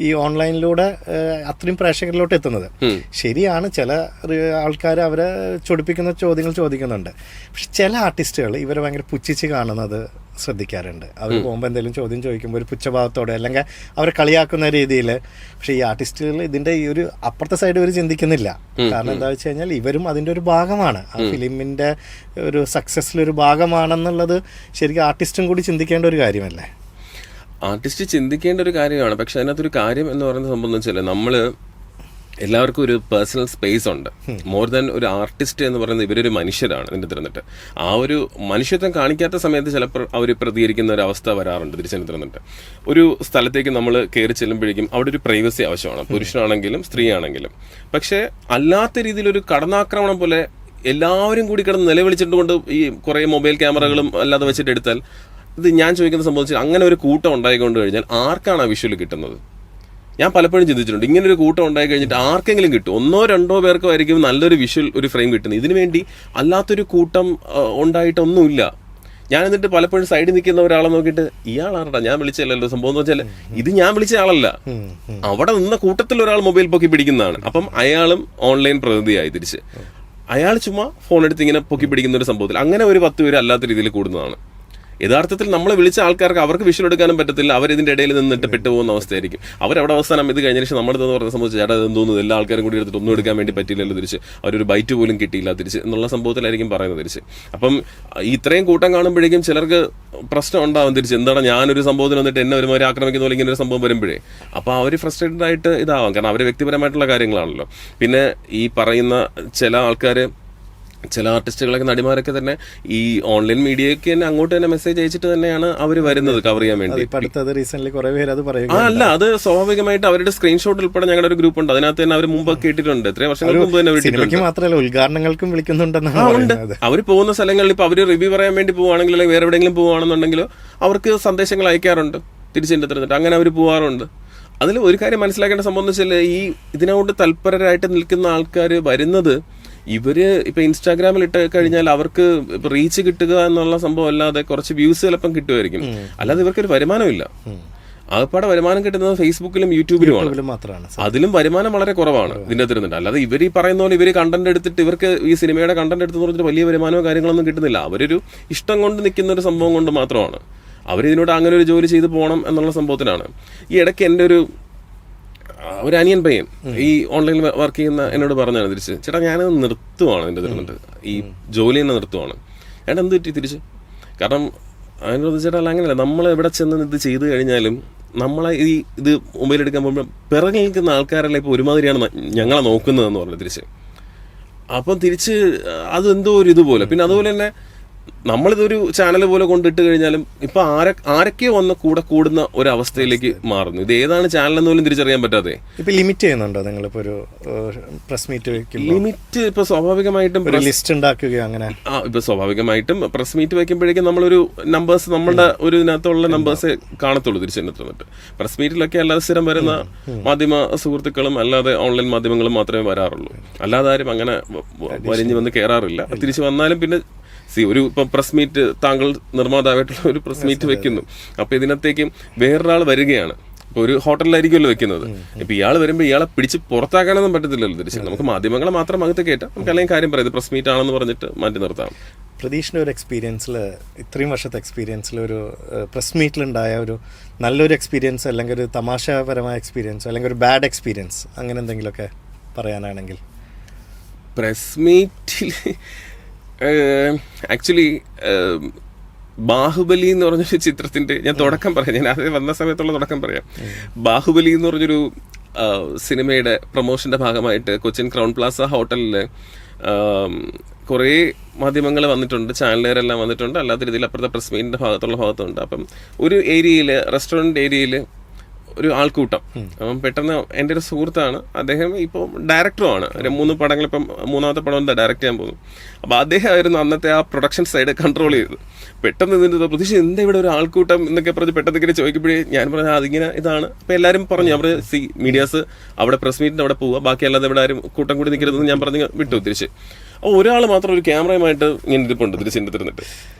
[SPEAKER 2] ഈ ഓൺലൈനിലൂടെ അത്രയും പ്രേക്ഷകരിലോട്ട് എത്തുന്നത്. ശരിയാണ്, ചില ആൾക്കാർ അവരെ ചൊടിപ്പിക്കുന്ന ചോദ്യങ്ങൾ ചോദിക്കുന്നുണ്ട്. പക്ഷെ ചില ആർട്ടിസ്റ്റുകൾ ഇവരെ ഭയങ്കര പുച്ഛിച്ച് കാണുന്നത് ശ്രദ്ധിക്കാറുണ്ട്. അവർ പോകുമ്പോൾ എന്തെങ്കിലും ചോദ്യം ചോദിക്കുമ്പോൾ ഒരു പുച്ഛഭാവത്തോടെ അല്ലെങ്കിൽ അവരെ കളിയാക്കുന്ന രീതിയിൽ. പക്ഷെ ഈ ആർട്ടിസ്റ്റുകൾ ഇതിന്റെ ഈ ഒരു അപ്പുറത്തെ സൈഡ് ഇവർ ചിന്തിക്കുന്നില്ല. കാരണം എന്താ വെച്ച് കഴിഞ്ഞാൽ ഇവരും അതിന്റെ ഒരു ഭാഗമാണ്, ആ ഫിലിമിന്റെ ഒരു സക്സസിലൊരു ഭാഗമാണെന്നുള്ളത് ശരിക്കും ആർട്ടിസ്റ്റും കൂടി ചിന്തിക്കേണ്ട ഒരു കാര്യമല്ലേ?
[SPEAKER 1] ആർട്ടിസ്റ്റ് ചിന്തിക്കേണ്ട ഒരു കാര്യമാണ്. പക്ഷെ അതിനകത്തൊരു കാര്യം എന്ന് പറയുന്ന സംഭവം എന്ന് വെച്ചാൽ നമ്മള് എല്ലാവർക്കും ഒരു പേഴ്സണൽ സ്പേസ് ഉണ്ട്. മോർ ദാൻ ഒരു ആർട്ടിസ്റ്റ് എന്ന് പറയുന്നത് ഇവരൊരു മനുഷ്യരാണ്. ഇതിൻ്റെ തിരുന്നിട്ട് ആ ഒരു മനുഷ്യത്വം കാണിക്കാത്ത സമയത്ത് ചിലപ്പോൾ അവർ പ്രതികരിക്കുന്ന ഒരു അവസ്ഥ വരാറുണ്ട്. തിരിച്ചെടുത്തിരുന്നിട്ട് ഒരു സ്ഥലത്തേക്ക് നമ്മൾ കയറി ചെല്ലുമ്പോഴേക്കും അവിടെ ഒരു പ്രൈവസി ആവശ്യമാണ്, പുരുഷനാണെങ്കിലും സ്ത്രീ ആണെങ്കിലും. പക്ഷേ അല്ലാത്ത രീതിയിലൊരു കടന്നാക്രമണം പോലെ എല്ലാവരും കൂടി കിടന്ന് നിലവിളിച്ചിട്ടുകൊണ്ട് ഈ കുറേ മൊബൈൽ ക്യാമറകളും അല്ലാതെ വെച്ചിട്ട് എടുത്താൽ ഇത് ഞാൻ ചോദിക്കുന്ന സംഭവിച്ചാൽ അങ്ങനെ ഒരു കൂട്ടം ഉണ്ടായിക്കൊണ്ട് കഴിഞ്ഞാൽ ആർക്കാണ് ആ വിഷ്വൽ കിട്ടുന്നത്? ഞാൻ പലപ്പോഴും ചിന്തിച്ചിട്ടുണ്ട്. ഇങ്ങനെ ഒരു കൂട്ടം ഉണ്ടായി കഴിഞ്ഞിട്ട് ആർക്കെങ്കിലും കിട്ടും, 1-2 പേർക്കോ ആയിരിക്കും നല്ലൊരു വിഷ്വൽ ഒരു ഫ്രെയിം കിട്ടുന്നത്. ഇതിനു വേണ്ടി അല്ലാത്തൊരു കൂട്ടം ഉണ്ടായിട്ടൊന്നുമില്ല. ഞാൻ എന്നിട്ട് പലപ്പോഴും സൈഡിൽ നിൽക്കുന്ന ഒരാളെ നോക്കിയിട്ട് ഇയാളാണ്ടാ ഞാൻ വിളിച്ചല്ലോ സംഭവം എന്ന് വെച്ചാൽ ഇത് ഞാൻ വിളിച്ച ആളല്ല, അവിടെ നിന്ന കൂട്ടത്തിൽ ഒരാൾ മൊബൈൽ പൊക്കി പിടിക്കുന്നതാണ്. അപ്പം അയാളും ഓൺലൈൻ പ്രതിനിധിയായി തിരിച്ച് അയാൾ ചുമ്മാ ഫോൺ എടുത്ത് ഇങ്ങനെ പൊക്കി പിടിക്കുന്ന ഒരു സംഭവത്തിൽ അങ്ങനെ ഒരു 10 പേര് അല്ലാത്ത രീതിയിൽ കൂടുന്നതാണ്. യഥാർത്ഥത്തിൽ നമ്മളെ വിളിച്ച ആൾക്കാർക്ക് അവർക്ക് വിഷ്വൽ എടുക്കാനും പറ്റത്തില്ല, അവരിതിന്റെ ഇടയിൽ നിന്നിട്ട് പെട്ടുപോകുന്ന അവസ്ഥയായിരിക്കും. അവരവിടെ അവസാനം ഇത് കഴിഞ്ഞ ശേഷം നമ്മുടെ പറഞ്ഞ സംഭവിച്ചു ചേട്ടാ എന്തോന്നു എല്ലാ ആൾക്കാരും കൂടി എടുത്തിട്ട് ഒന്നും എടുക്കാൻ വേണ്ടി പറ്റിയില്ലല്ലോ തിരിച്ച്, അവരൊരു ബൈറ്റ് പോലും കിട്ടിയില്ല തിരിച്ച് എന്നുള്ള സംഭവത്തിലായിരിക്കും പറയുന്നത് തിരിച്ച്. അപ്പം ഇത്രയും കൂട്ടം കാണുമ്പോഴേക്കും ചിലർക്ക് പ്രശ്നം ഉണ്ടാവും തിരിച്ച്, എന്താണ് ഞാനൊരു സംഭവത്തിന് വന്നിട്ട് എന്നെ ഒരുമാതിരി ആക്രമിക്കുന്ന പോലെ ഇങ്ങനെ ഒരു സംഭവം വരുമ്പോഴേ അപ്പോൾ അവർ ഫ്രസ്ട്രേറ്റഡ് ആയിട്ട് ഇതാവാം, കാരണം അവർ വ്യക്തിപരമായിട്ടുള്ള കാര്യങ്ങളാണല്ലോ. പിന്നെ ഈ പറയുന്ന ചില ആൾക്കാർ, ചില ആർട്ടിസ്റ്റുകളൊക്കെ നടിമാരൊക്കെ തന്നെ ഈ ഓൺലൈൻ മീഡിയയ്ക്ക് തന്നെ അങ്ങോട്ട് തന്നെ മെസ്സേജ് അയച്ചിട്ട് തന്നെയാണ് അവർ വരുന്നത് കവർ ചെയ്യാൻ വേണ്ടി. അല്ല, അത് സ്വാഭാവികമായിട്ട് അവരുടെ സ്ക്രീൻഷോട്ട് ഉൾപ്പെടെ ഞങ്ങളുടെ ഒരു ഗ്രൂപ്പ് ഉണ്ട്, അതിനകത്ത് തന്നെ അവർ മുമ്പൊക്കെ ഇട്ടിട്ടുണ്ട്, എത്രയും വർഷങ്ങൾക്ക് മുമ്പ് തന്നെ
[SPEAKER 2] വിട്ടിട്ടുണ്ട്. ഉദ്ഘാടനങ്ങൾക്കും വിളിക്കുന്നുണ്ടെന്ന്
[SPEAKER 1] ഉണ്ട്. അവർ പോകുന്ന സ്ഥലങ്ങളിൽ ഇപ്പൊ അവർ റിവ്യൂ പറയാൻ വേണ്ടി പോവുകയാണെങ്കിലോ അല്ലെങ്കിൽ വേറെ എവിടെയെങ്കിലും പോവുകയാണെന്നുണ്ടെങ്കിലോ അവർക്ക് സന്ദേശങ്ങൾ അയക്കാറുണ്ട് തിരിച്ചെടുത്തിട്ട്, അങ്ങനെ അവർ പോകാറുണ്ട്. അതിൽ ഒരു കാര്യം മനസ്സിലാക്കേണ്ട സംഭവം എന്ന് വെച്ചാൽ ഈ ഇതിനോട് തൽപരരായിട്ട് നിൽക്കുന്ന ആൾക്കാർ വരുന്നത് ഇവര് ഇപ്പൊ ഇൻസ്റ്റാഗ്രാമിൽ ഇട്ട് കഴിഞ്ഞാൽ അവർക്ക് റീച്ച് കിട്ടുക എന്നുള്ള സംഭവം അല്ലാതെ കുറച്ച് വ്യൂസ് ചിലപ്പം കിട്ടുമായിരിക്കും, അല്ലാതെ ഇവർക്കൊരു വരുമാനമില്ല. ആകപ്പാടെ വരുമാനം കിട്ടുന്നത് ഫേസ്ബുക്കിലും യൂട്യൂബിലുമാണ് മാത്രമാണ്. അതിലും വരുമാനം വളരെ കുറവാണ് ഇതിന്റെ അകത്തിരുന്നുണ്ട്. അല്ലാതെ ഇവർ ഈ പറയുന്ന പോലെ ഇവർ കണ്ടന്റ് എടുത്തിട്ട് ഇവർക്ക് ഈ സിനിമയുടെ കണ്ടന്റ് എടുത്തെന്ന് പറഞ്ഞിട്ട് വലിയ വരുമാനമോ കാര്യങ്ങളൊന്നും കിട്ടുന്നില്ല. അവരൊരു ഇഷ്ടം കൊണ്ട് നിൽക്കുന്ന ഒരു സംഭവം കൊണ്ട് മാത്രമാണ് അവരിതിനോട് അങ്ങനെ ഒരു ജോലി ചെയ്ത് പോകണം എന്നുള്ള സംഭവത്തിനാണ്. ഈ ഇടയ്ക്ക് എൻ്റെ ഒരു അനിയൻ പയ്യൻ ഈ ഓൺലൈനിൽ വർക്ക് ചെയ്യുന്ന എന്നോട് പറഞ്ഞാണ് തിരിച്ച്, ചേട്ടാ ഞാനത് നിർത്തുവാണ് എൻ്റെ തരുന്നുണ്ട്, ഈ ജോലി തന്നെ നിർത്തുവാണ്. ഏട്ടാ എന്ത് പറ്റി തിരിച്ച്? കാരണം അതിനോട് ചേട്ടാ അല്ല അങ്ങനെയല്ല, നമ്മൾ എവിടെ ചെന്ന് ഇത് ചെയ്ത് കഴിഞ്ഞാലും നമ്മളെ ഇത് മൊബൈൽ എടുക്കാൻ പോകുമ്പോൾ പിറകിൽ നിൽക്കുന്ന ആൾക്കാരെല്ലാം ഇപ്പോൾ ഒരുമാതിരിയാണ് ഞങ്ങളെ നോക്കുന്നതെന്ന് പറഞ്ഞു തിരിച്ച്. അപ്പം തിരിച്ച് അതെന്തോ ഒരു ഇതുപോലെ. പിന്നെ അതുപോലെ തന്നെ നമ്മളിതൊരു ചാനൽ പോലെ കൊണ്ടിട്ട് കഴിഞ്ഞാലും ഇപ്പൊ ആരൊക്കെയോ വന്ന് കൂടെ കൂടുന്ന ഒരവസ്ഥയിലേക്ക് മാറുന്നു. ഇത് ഏതാണ് ചാനൽ എന്ന് പോലും തിരിച്ചറിയാൻ പറ്റാതെ.
[SPEAKER 2] ഇപ്പൊ ലിമിറ്റ് ചെയ്യുന്നുണ്ടോ നിങ്ങളിപ്പോ ഒരു പ്രസ് മീറ്റ്?
[SPEAKER 1] ലിമിറ്റ് ഇപ്പൊ സ്വാഭാവികമായിട്ടും
[SPEAKER 2] ലിസ്റ്റ് ഉണ്ടാക്കുകയോ അങ്ങനെ
[SPEAKER 1] ഇപ്പൊ സ്വാഭാവികമായിട്ടും പ്രസ് മീറ്റ് വയ്ക്കുമ്പോഴേക്കും നമ്മളൊരു നമ്പേഴ്സ് നമ്മളുടെ ഒരു ഇതിനകത്തുള്ള നമ്പേഴ്സ് കാണത്തുള്ളൂ തിരിച്ചെന്നിട്ട്. പ്രസ് മീറ്റിലൊക്കെ അല്ലാതെ സ്ഥിരം വരുന്ന മാധ്യമ സുഹൃത്തുക്കളും അല്ലാതെ ഓൺലൈൻ മാധ്യമങ്ങളും മാത്രമേ വരാറുള്ളൂ, അല്ലാതെ ആരും അങ്ങനെ വലിഞ്ഞു വന്ന് കയറാറില്ല. തിരിച്ചു വന്നാലും പിന്നെ ഒരു ഇപ്പം പ്രസ് മീറ്റ്, താങ്കൾ നിർമ്മാതാവായിട്ടുള്ള ഒരു പ്രസ് മീറ്റ് വെക്കുന്നു, അപ്പൊ ഇതിനകത്തേക്കും വേറൊരാൾ വരികയാണ്. ഇപ്പൊ ഒരു ഹോട്ടലിലായിരിക്കുമല്ലോ വെക്കുന്നത്. ഇപ്പൊ ഇയാൾ വരുമ്പോൾ ഇയാളെ പിടിച്ച് പുറത്താക്കാനൊന്നും പറ്റത്തില്ലല്ലോ തിരിച്ച്. നമുക്ക് മാധ്യമങ്ങളെ മാത്രം അകത്ത് കയറ്റാം, നമുക്ക് അല്ലെങ്കിൽ കാര്യം പറയാം പ്രസ് മീറ്റ് ആണെന്ന് പറഞ്ഞിട്ട് മാറ്റി നിർത്താം.
[SPEAKER 2] പ്രതീഷിന്റെ ഒരു എക്സ്പീരിയൻസിൽ, ഇത്രയും വർഷത്തെ എക്സ്പീരിയൻസിൽ ഒരു പ്രസ് മീറ്റിലുണ്ടായ ഒരു നല്ലൊരു എക്സ്പീരിയൻസ് അല്ലെങ്കിൽ ഒരു തമാശപരമായ എക്സ്പീരിയൻസ് അല്ലെങ്കിൽ ഒരു ബാഡ് എക്സ്പീരിയൻസ് അങ്ങനെ എന്തെങ്കിലുമൊക്കെ പറയാനാണെങ്കിൽ?
[SPEAKER 1] പ്രസ് മീറ്റിൽ ആക്ച്വലി ബാഹുബലി എന്ന് പറഞ്ഞൊരു ചിത്രത്തിന്റെ ഞാൻ തുടക്കം പറയാം, ഞാൻ അത് വന്ന സമയത്തുള്ള തുടക്കം പറയാം. ബാഹുബലി എന്ന് പറഞ്ഞൊരു സിനിമയുടെ പ്രൊമോഷന്റെ ഭാഗമായിട്ട് കൊച്ചിൻ ക്രൗൺ പ്ലാസ ഹോട്ടലിൽ കുറേ മാധ്യമങ്ങൾ വന്നിട്ടുണ്ട്, ചാനലുകാരെല്ലാം വന്നിട്ടുണ്ട്, അല്ലാത്ത രീതിയിൽ അപ്പുറത്തെ പ്രസ് മീറ്റിന്റെ ഭാഗത്തുണ്ട്. അപ്പം ഒരു ഏരിയയിൽ, റെസ്റ്റോറൻറ്റ് ഏരിയയിൽ ഒരു ആൾക്കൂട്ടം. അപ്പം പെട്ടെന്ന് എൻ്റെ ഒരു സുഹൃത്താണ്, അദ്ദേഹം ഇപ്പോൾ ഡയറക്ടറുമാണ്, 3 പടങ്ങൾ, ഇപ്പം 3ാമത്തെ പടം എന്താ ഡയറക്റ്റ് ചെയ്യാൻ പോകുന്നു. അപ്പോൾ അദ്ദേഹമായിരുന്നു അന്നത്തെ ആ പ്രൊഡക്ഷൻ സൈഡ് കൺട്രോൾ ചെയ്തത്. പെട്ടെന്ന് ഇതിൻ്റെ പ്രതീക്ഷ എന്താ ഇവിടെ ഒരു ആൾക്കൂട്ടം എന്നൊക്കെ പറഞ്ഞ് പെട്ടെന്ന് ഇങ്ങനെ ചോദിക്കുമ്പോഴേ ഞാൻ പറഞ്ഞാൽ അതിങ്ങനെ ഇതാണ്. അപ്പോൾ എല്ലാവരും പറഞ്ഞു അവിടെ മീഡിയാസ് അവിടെ പ്രസ് മീറ്റിൻ്റെ അവിടെ പോവുക, ബാക്കി അല്ലാതെ ഇവിടെ ആരും കൂട്ടം കൂടി നിൽക്കരുതെന്ന് ഞാൻ പറഞ്ഞ് വിട്ടു തിരിച്ച്. അപ്പോൾ ഒരാൾ മാത്രം ഒരു ക്യാമറയുമായിട്ട് ഇങ്ങനെ ഇരിപ്പുണ്ട് തിരിച്ച് തിരുന്നിട്ട്.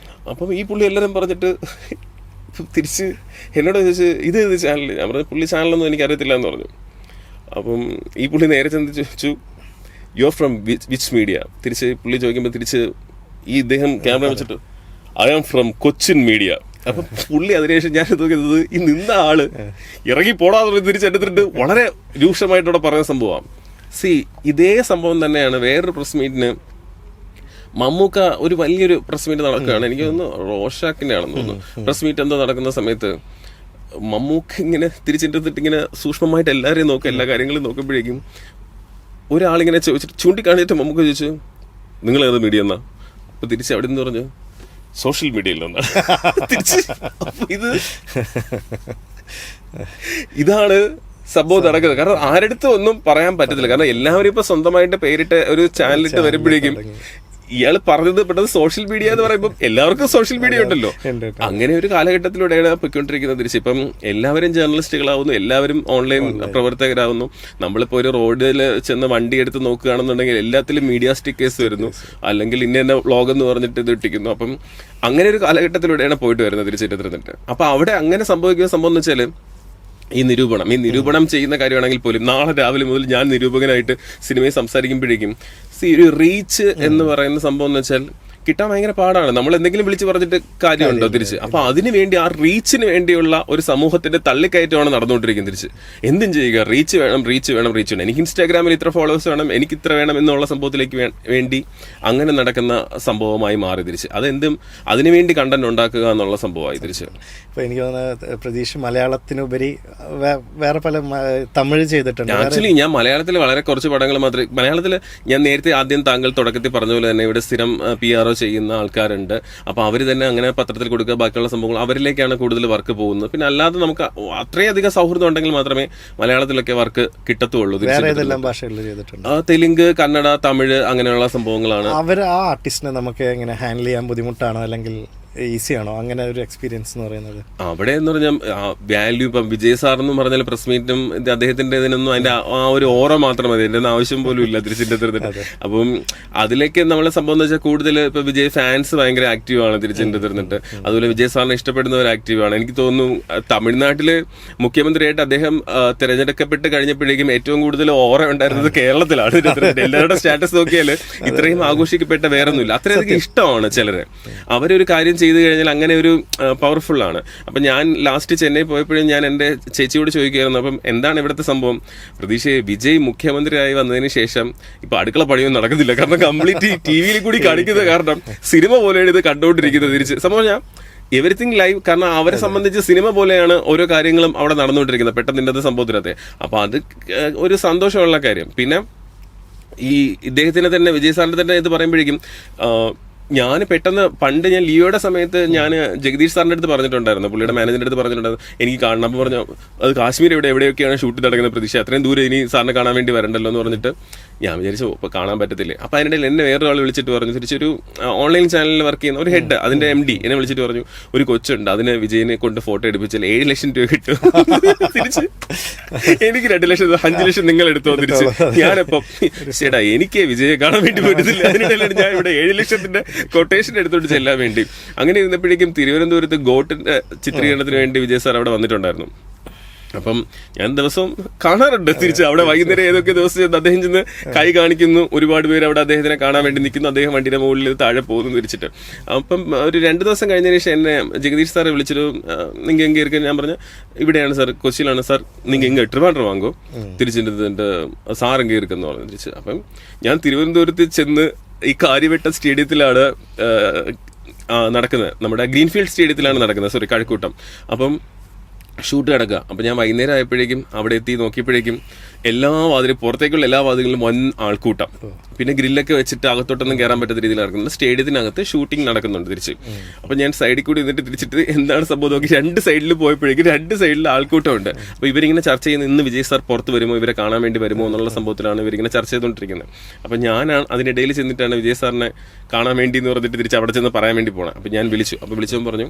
[SPEAKER 1] അപ്പം ഈ പുള്ളി എല്ലാവരും പറഞ്ഞിട്ട് തിരിച്ച് എന്നോട് ചോദിച്ച് ഇത് ചാനൽ, ഞാൻ പറഞ്ഞു പുള്ളി ചാനലൊന്നും എനിക്ക് അറിയത്തില്ല എന്ന് പറഞ്ഞു. അപ്പം ഈ പുള്ളി നേരെ ചെന്ന് ചോദിച്ചു you are from which media? തിരിച്ച് പുള്ളി ചോദിക്കുമ്പോൾ തിരിച്ച് ഈ ഇദ്ദേഹം ക്യാമറ വെച്ചിട്ട് I am from Cochin media. അപ്പം പുള്ളി അതിനുശേഷം ഞാൻ നോക്കുന്നത് ഈ നിന്ന ആള് ഇറങ്ങി പോടാന്ന് തിരിച്ചെടുത്തിട്ട് വളരെ രൂക്ഷമായിട്ടവിടെ പറഞ്ഞ സംഭവമാണ്. ഇതേ സംഭവം തന്നെയാണ് വേറൊരു പ്രസ് മീറ്റിന് മമ്മൂക്ക ഒരു വലിയൊരു പ്രസ് മീറ്റ് നടക്കുകയാണ്, എനിക്ക് തോന്നുന്നു റോഷാക്കിന്റെ ആണെന്ന് തോന്നുന്നു. പ്രസ് മീറ്റ് എന്തോ നടക്കുന്ന സമയത്ത് മമ്മൂക്ക ഇങ്ങനെ തിരിച്ചെടുത്തിട്ട് ഇങ്ങനെ സൂക്ഷ്മമായിട്ട് എല്ലാവരെയും നോക്കുക, എല്ലാ കാര്യങ്ങളും നോക്കുമ്പോഴേക്കും ഒരാളിങ്ങനെ ചോദിച്ചിട്ട് ചൂണ്ടിക്കാണിച്ചിട്ട് മമ്മൂക്ക ചോദിച്ചു നിങ്ങൾ ഏത് മീഡിയ എന്നാ? അപ്പൊ തിരിച്ച് അവിടെ നിന്ന് പറഞ്ഞു സോഷ്യൽ മീഡിയയിൽ നിന്നാണ്. ഇതാണ് സംഭവം നടക്കുന്നത്. കാരണം ആരടുത്തും ഒന്നും പറയാൻ പറ്റത്തില്ല, കാരണം എല്ലാവരും ഇപ്പൊ സ്വന്തമായിട്ട് പേരിട്ട് ഒരു ചാനലിട്ട് വരുമ്പോഴേക്കും ഇയാൾ പറഞ്ഞത് പെട്ടത് സോഷ്യൽ മീഡിയ എന്ന് പറയുമ്പോൾ എല്ലാവർക്കും സോഷ്യൽ മീഡിയ ഉണ്ടല്ലോ. അങ്ങനെ ഒരു കാലഘട്ടത്തിലൂടെയാണ് പൊയ്ക്കൊണ്ടിരിക്കുന്നത് തിരിച്ച്. ഇപ്പം എല്ലാവരും ജേർണലിസ്റ്റുകളാവുന്നു, എല്ലാവരും ഓൺലൈൻ പ്രവർത്തകരാകുന്നു. നമ്മളിപ്പോ ഒരു റോഡിൽ ചെന്ന് വണ്ടി എടുത്ത് നോക്കുകയാണെന്നുണ്ടെങ്കിൽ എല്ലാത്തിലും മീഡിയ സ്റ്റിക്കേഴ്സ് വരുന്നു, അല്ലെങ്കിൽ ഇന്ന വ്ളോഗ് എന്ന് പറഞ്ഞിട്ട് ഇത് ഇട്ടിരിക്കുന്നു. അപ്പം അങ്ങനെ ഒരു കാലഘട്ടത്തിലൂടെയാണ് പോയിട്ട് വരുന്നത് തിരിച്ചിട്ട്. അപ്പൊ അവിടെ അങ്ങനെ സംഭവിക്കുന്ന സംഭവം എന്ന് വെച്ചാൽ ഈ നിരൂപണം ചെയ്യുന്ന കാര്യമാണെങ്കിൽ പോലും നാളെ രാവിലെ മുതൽ ഞാൻ നിരൂപകനായിട്ട് സിനിമയെ സംസാരിക്കുമ്പോഴേക്കും ഒരു റീച്ച് എന്ന് പറയുന്ന സംഭവം എന്ന് വെച്ചാൽ കിട്ടാൻ ഭയങ്കര പാടാണ്. നമ്മൾ എന്തെങ്കിലും വിളിച്ച് പറഞ്ഞിട്ട് കാര്യമുണ്ടോ തിരിച്ച്? അപ്പൊ അതിന് വേണ്ടി ആ റീച്ചിന് വേണ്ടിയുള്ള ഒരു സമൂഹത്തിന്റെ തള്ളിക്കയറ്റമാണ് നടന്നുകൊണ്ടിരിക്കുന്നത് തിരിച്ച്. എന്തും ചെയ്യുക, റീച്ച് വേണം. എനിക്ക് ഇൻസ്റ്റാഗ്രാമിൽ ഇത്ര ഫോളോവേഴ്സ് വേണം, എനിക്ക് ഇത്ര വേണം എന്നുള്ള സംഭവത്തിലേക്ക് വേണ്ടി അങ്ങനെ നടക്കുന്ന സംഭവമായി മാറി തിരിച്ച്. അതെന്തും അതിനുവേണ്ടി കണ്ടന്റ് ഉണ്ടാക്കുക എന്നുള്ള സംഭവമായി തിരിച്ച്.
[SPEAKER 2] ഇപ്പൊ എനിക്ക് തോന്നുന്നത് പ്രതീക്ഷ മലയാളത്തിനുപരി വേറെ പല തമിഴ് ചെയ്തിട്ടുണ്ട്.
[SPEAKER 1] ആക്ച്വലി ഞാൻ മലയാളത്തിൽ വളരെ കുറച്ച് പടങ്ങൾ മാത്രമേ മലയാളത്തിൽ ഞാൻ നേരത്തെ ആദ്യം താങ്കൾ തുടക്കത്തിൽ പറഞ്ഞ പോലെ തന്നെ ഇവിടെ സ്ഥിരം PR ചെയ്യുന്ന ആൾക്കാരുണ്ട്. അപ്പൊ അവര് തന്നെ അങ്ങനെ പത്രത്തിൽ കൊടുക്കുക, ബാക്കിയുള്ള സംഭവങ്ങൾ അവരിലേക്കാണ് കൂടുതൽ വർക്ക് പോകുന്നത്. പിന്നെ അല്ലാതെ നമുക്ക് അത്രയധികം സൗഹൃദം ഉണ്ടെങ്കിൽ മാത്രമേ മലയാളത്തിലൊക്കെ വർക്ക് കിട്ടത്തുള്ളൂ. തെലുങ്ക്, കന്നഡ, തമിഴ് അങ്ങനെയുള്ള സംഭവങ്ങളാണ്.
[SPEAKER 2] അവർ ആ ആർട്ടിസ്റ്റിനെ നമുക്ക് എങ്ങനെ ഹാൻഡിൽ ചെയ്യാൻ ബുദ്ധിമുട്ടാണോ അല്ലെങ്കിൽ ഈസിയാണോ അങ്ങനെ ഒരു എക്സ്പീരിയൻസ് എന്ന് പറയുന്നത്?
[SPEAKER 1] അവിടെ എന്ന് പറഞ്ഞാൽ വാല്യൂ ഇപ്പം വിജയ് സാർ എന്ന് പറഞ്ഞാൽ പ്രസ് മീറ്റും അദ്ദേഹത്തിന്റെ ഇതിനൊന്നും അതിന്റെ ആ ഒരു ഓറ മാത്രം മതി, എന്റെ ആവശ്യം പോലും ഇല്ല തിരിച്ചിട്ട്. അപ്പം അതിലേക്ക് നമ്മളെ സംഭവം എന്ന് വെച്ചാൽ കൂടുതൽ ഇപ്പൊ വിജയ് ഫാൻസ് ഭയങ്കര ആക്റ്റീവ് ആണ് തിരിച്ചിട്ട് തീർന്നിട്ട്. അതുപോലെ വിജയ് സാറിനെ ഇഷ്ടപ്പെടുന്നവർ ആക്റ്റീവ് ആണ്. എനിക്ക് തോന്നുന്നു തമിഴ്നാട്ടില് മുഖ്യമന്ത്രിയായിട്ട് അദ്ദേഹം തിരഞ്ഞെടുക്കപ്പെട്ട് കഴിഞ്ഞപ്പോഴേക്കും ഏറ്റവും കൂടുതൽ ഓറ ഉണ്ടായിരുന്നത് കേരളത്തിലാണ്. എല്ലാവരുടെ സ്റ്റാറ്റസ് നോക്കിയാൽ ഇത്രയും ആഘോഷിക്കപ്പെട്ട വേറൊന്നുമില്ല. അത്രയധികം ഇഷ്ടമാണ് ചിലര്. അവരൊരു കാര്യം ചെയ്തു കഴിഞ്ഞാൽ അങ്ങനെ ഒരു പവർഫുൾ ആണ്. അപ്പൊ ഞാൻ ലാസ്റ്റ് ചെന്നൈ പോയപ്പോഴും ഞാൻ എന്റെ ചേച്ചിയോട് ചോദിക്കുകയായിരുന്നു, അപ്പം എന്താണ് ഇവിടുത്തെ സംഭവം? പ്രതീക്ഷ വിജയ് മുഖ്യമന്ത്രിയായി വന്നതിന് ശേഷം ഇപ്പൊ അടുക്കള പണിയൊന്നും നടക്കുന്നില്ല, കാരണം കംപ്ലീറ്റ് TV-യിൽ കൂടി കാണിക്കുന്നത് കാരണം സിനിമ പോലെയാണ് ഇത് കണ്ടുകൊണ്ടിരിക്കുന്നത് തിരിച്ച്. സംഭവം ഞാൻ എവറിത്തിങ് ലൈവ്, കാരണം അവരെ സംബന്ധിച്ച് സിനിമ പോലെയാണ് ഓരോ കാര്യങ്ങളും അവിടെ നടന്നുകൊണ്ടിരിക്കുന്നത് പെട്ടെന്ന് ഇന്നത്തെ സംഭവത്തിനകത്ത്. അപ്പൊ അത് ഒരു സന്തോഷമുള്ള കാര്യം. പിന്നെ ഈ ഇദ്ദേഹത്തിന് തന്നെ വിജയ് സാറിന്റെ തന്നെ ഇത് പറയുമ്പോഴേക്കും ഞാൻ പെട്ടെന്ന് പണ്ട് ഞാൻ ലിയോയുടെ സമയത്ത് ഞാൻ ജഗദീഷ് സാറിന്റെ അടുത്ത് പറഞ്ഞിട്ടുണ്ടായിരുന്നു, പുള്ളിയുടെ മാനേജറിന്റെ അടുത്ത് പറഞ്ഞിട്ടുണ്ടായിരുന്നു എനിക്ക് കാണണം. അപ്പോൾ പറഞ്ഞു അത് കാശ്മീർ എവിടെയൊക്കെയാണ് ഷൂട്ട് നടക്കുന്ന പ്രതീക്ഷ, അത്രയും ദൂരം ഇനി സാറിനെ കാണാൻ വേണ്ടി വരണ്ടല്ലോ എന്ന് പറഞ്ഞിട്ട് ഞാൻ വിചാരിച്ചു ഇപ്പോൾ കാണാൻ പറ്റത്തില്ലേ. അപ്പോൾ അതിനിടയിൽ എന്നെ വേറൊരാൾ വിളിച്ചിട്ട് പറഞ്ഞു, തിരിച്ചൊരു ഓൺലൈൻ ചാനലിൽ വർക്ക് ചെയ്യുന്ന ഒരു ഹെഡ്, അതിന്റെ MD എന്നെ വിളിച്ചിട്ട് പറഞ്ഞു ഒരു കൊച്ചുണ്ട്, അതിന് വിജയനെ കൊണ്ട് ഫോട്ടോ എടുപ്പിച്ചാൽ 7 ലക്ഷം രൂപ കിട്ടും. തിരിച്ച് എനിക്ക് 2 ലക്ഷം 5 ലക്ഷം നിങ്ങൾ എടുത്തോ തിരിച്ച്. ഞാനിപ്പം ചേട്ടാ എനിക്ക് വിജയെ കാണാൻ വേണ്ടി പറ്റത്തില്ല. അതിനിടയിലാണ് ഞാൻ ഇവിടെ 7 ലക്ഷത്തിന്റെ കൊട്ടേഷൻ എടുത്തോണ്ട് ചെല്ലാൻ വേണ്ടി. അങ്ങനെ ഇരുന്നപ്പോഴേക്കും തിരുവനന്തപുരത്ത് ഗോട്ടിന്റെ ചിത്രീകരണത്തിന് വേണ്ടി വിജയ് സാർ അവിടെ വന്നിട്ടുണ്ടായിരുന്നു. അപ്പം ഞാൻ ദിവസവും കാണാറുണ്ട് തിരിച്ച് അവിടെ. വൈകുന്നേരം ഏതൊക്കെ ദിവസം അദ്ദേഹം ചെന്ന് കൈ കാണിക്കുന്നു, ഒരുപാട് പേര് അവിടെ അദ്ദേഹത്തിനെ കാണാൻ വേണ്ടി നിൽക്കുന്നു, അദ്ദേഹം വണ്ടിയുടെ മുകളിൽ താഴെ പോകുന്നു തിരിച്ചിട്ട്. അപ്പം ഒരു 2 ദിവസം കഴിഞ്ഞതിന് ശേഷം എന്നെ ജഗദീഷ് സാറെ വിളിച്ചിട്ട് നിങ്ങൾ എங்கே ഇരിക്കാൻ, ഞാൻ പറഞ്ഞു ഇവിടെയാണ് സാർ, കൊച്ചിയിലാണ് സാർ, നിങ്ങൾ എங்கே ട്രിവാൻഡ്രം വാങ്ങോ തിരിച്ചിട്ട് സാർ എங்கே ഇരിക്കുന്നു പറഞ്ഞു തിരിച്ച്. അപ്പം ഞാൻ തിരുവനന്തപുരത്ത് ചെന്ന് ഈ കാര്യവട്ട സ്റ്റേഡിയത്തിലാണ് നടക്കുന്നത്, നമ്മുടെ ഗ്രീൻഫീൽഡ് സ്റ്റേഡിയത്തിലാണ് നടക്കുന്നത്, സോറി കഴക്കൂട്ടം. അപ്പം ഷൂട്ട് കിടക്കുക. അപ്പം ഞാൻ വൈകുന്നേരം ആയപ്പോഴേക്കും അവിടെ എത്തി നോക്കിയപ്പോഴേക്കും എല്ലാ വാതിലും പുറത്തേക്കുള്ള എല്ലാ വാതിലും വൻ ആൾക്കൂട്ടം. പിന്നെ ഗ്രില്ലൊക്കെ വെച്ചിട്ട് അകത്തോട്ടൊന്നും കയറാൻ പറ്റാത്ത രീതിയിൽ നടക്കുന്നത്. സ്റ്റേഡിയത്തിനകത്ത് ഷൂട്ടിംഗ് നടക്കുന്നുണ്ട് തിരിച്ച്. അപ്പം ഞാൻ സൈഡിൽ കൂടി നിന്നിട്ട് തിരിച്ചിട്ട് എന്താണ് സംഭവം നോക്കി 2 സൈഡിൽ പോയപ്പോഴേക്കും 2 സൈഡിൽ ആൾക്കൂട്ടമുണ്ട്. അപ്പോൾ ഇവരിങ്ങനെ ചർച്ച ചെയ്യുന്ന ഇന്ന് വിജയ് സാർ പുറത്ത് വരുമോ, ഇവരെ കാണാൻ വേണ്ടി വരുമോ എന്നുള്ള സംഭവത്തിലാണ് ഇവരിങ്ങനെ ചർച്ച ചെയ്തുകൊണ്ടിരിക്കുന്നത്. അപ്പം ഞാനാണ് അതിനിടയിൽ ചെന്നിട്ടാണ് വിജയ് സാറിനെ കാണാൻ വേണ്ടി എന്ന് പറഞ്ഞിട്ട് തിരിച്ച് അവിടെ ചെന്ന് പറയാൻ വേണ്ടി പോകണം. അപ്പം ഞാൻ വിളിച്ചു. അപ്പോൾ വിളിച്ചപ്പോൾ പറഞ്ഞു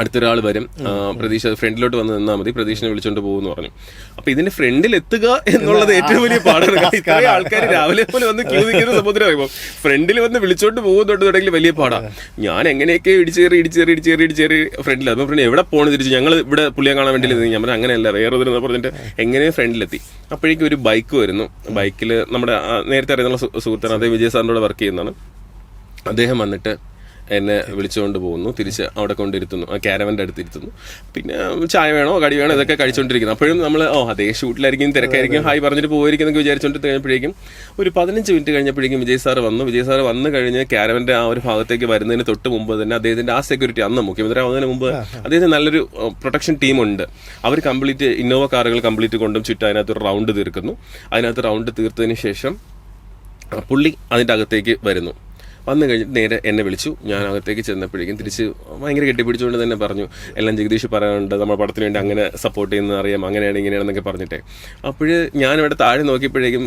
[SPEAKER 1] അടുത്തൊരാൾ വരും, പ്രതീക്ഷ ഫ്രണ്ടിലോട്ട് വന്ന് നിന്നാൽ മതി, പ്രതീക്ഷനെ വിളിച്ചോണ്ട് പോകുമെന്ന് പറഞ്ഞു. അപ്പൊ ഇതിന്റെ ഫ്രണ്ടിൽ എത്തുക എന്നുള്ളത് ഏറ്റവും വലിയ പാടാണ്. ഇത്രയും ആൾക്കാർ രാവിലെ പോലെ വന്ന് ക്യൂ നിൽക്കുന്ന സംഭവത്തിന് അറിയുമ്പോൾ ഫ്രണ്ടിൽ വന്ന് വിളിച്ചോണ്ട് പോകുന്നോട്ട് തുടങ്ങി വലിയ പാടാണ്. ഞാൻ എങ്ങനെയൊക്കെ ഇടിച്ചേറി ഫ്രണ്ടിൽ. അപ്പൊ ഫ്രണ്ട് എവിടെ പോകണം തിരിച്ചു, ഞങ്ങൾ ഇവിടെ പുള്ളിയെ കാണാൻ വേണ്ടി ഞാൻ പറഞ്ഞു അങ്ങനെയല്ല വേറെ ഒന്നും പറഞ്ഞിട്ട് എങ്ങനെ ഫ്രണ്ടിലെത്തി. അപ്പോഴേക്കും ഒരു ബൈക്ക് വരുന്നു. ബൈക്കിൽ നമ്മുടെ നേരത്തെ അറിയുന്ന സുഹൃത്താണ്, അദ്ദേഹം വിജയ് സാറിൻ്റെ കൂടെ വർക്ക് ചെയ്യുന്നതാണ്. അദ്ദേഹം വന്നിട്ട് എന്നെ വിളിച്ചുകൊണ്ട് പോകുന്നു, തിരിച്ച് അവിടെ കൊണ്ടിരുത്തുന്നു, ക്യാരവൻ്റെ അടുത്ത് ഇരുത്തുന്നു. പിന്നെ ചായ വേണോ കടി വേണോ ഇതൊക്കെ കഴിച്ചുകൊണ്ടിരിക്കുന്നു. അപ്പോഴും നമ്മൾ അതേ ഷൂട്ടിലായിരിക്കും, തിരക്കായിരിക്കും, ഹായ് പറഞ്ഞിട്ട് പോയിരിക്കും എന്നൊക്കെ വിചാരിച്ചുകൊണ്ട് കഴിഞ്ഞപ്പോഴേക്കും ഒരു 15 മിനിറ്റ് കഴിഞ്ഞപ്പോഴേക്കും വിജയ് സാർ വന്നു. വിജയ് സാർ വന്നു കഴിഞ്ഞ് ക്യാരവൻ്റെ ആ ഒരു ഭാഗത്തേക്ക് വരുന്നതിന് തൊട്ട് മുമ്പ് തന്നെ അദ്ദേഹത്തിന്റെ ആ സെക്യൂരിറ്റി, അന്ന് മുഖ്യമന്ത്രി ആവുന്നതിന് മുമ്പ് അദ്ദേഹത്തിന് നല്ലൊരു പ്രൊട്ടക്ഷൻ ടീമുണ്ട്. അവർ കംപ്ലീറ്റ് ഇന്നോവ കാറുകൾ കംപ്ലീറ്റ് കൊണ്ടും ചുറ്റും അതിനകത്ത് റൗണ്ട് തീർക്കുന്നു. അതിനകത്ത് റൗണ്ട് തീർത്തതിന് ശേഷം പുള്ളി അതിൻ്റെ അകത്തേക്ക് വരുന്നു. വന്നു കഴിഞ്ഞിട്ട് നേരെ എന്നെ വിളിച്ചു. ഞാൻ അകത്തേക്ക് ചെന്നപ്പോഴേക്കും തിരിച്ച് ഭയങ്കര കെട്ടിപ്പിടിച്ചുകൊണ്ട് തന്നെ പറഞ്ഞു, എല്ലാം ജഗദീഷ് പറയാനുണ്ട്, നമ്മുടെ പടത്തിന് വേണ്ടി അങ്ങനെ സപ്പോർട്ട് ചെയ്യുന്നത് അറിയാം, അങ്ങനെയാണ് ഇങ്ങനെയാണെന്നൊക്കെ പറഞ്ഞിട്ടേ. അപ്പോൾ ഞാനിവിടെ താഴെ നോക്കിയപ്പോഴേക്കും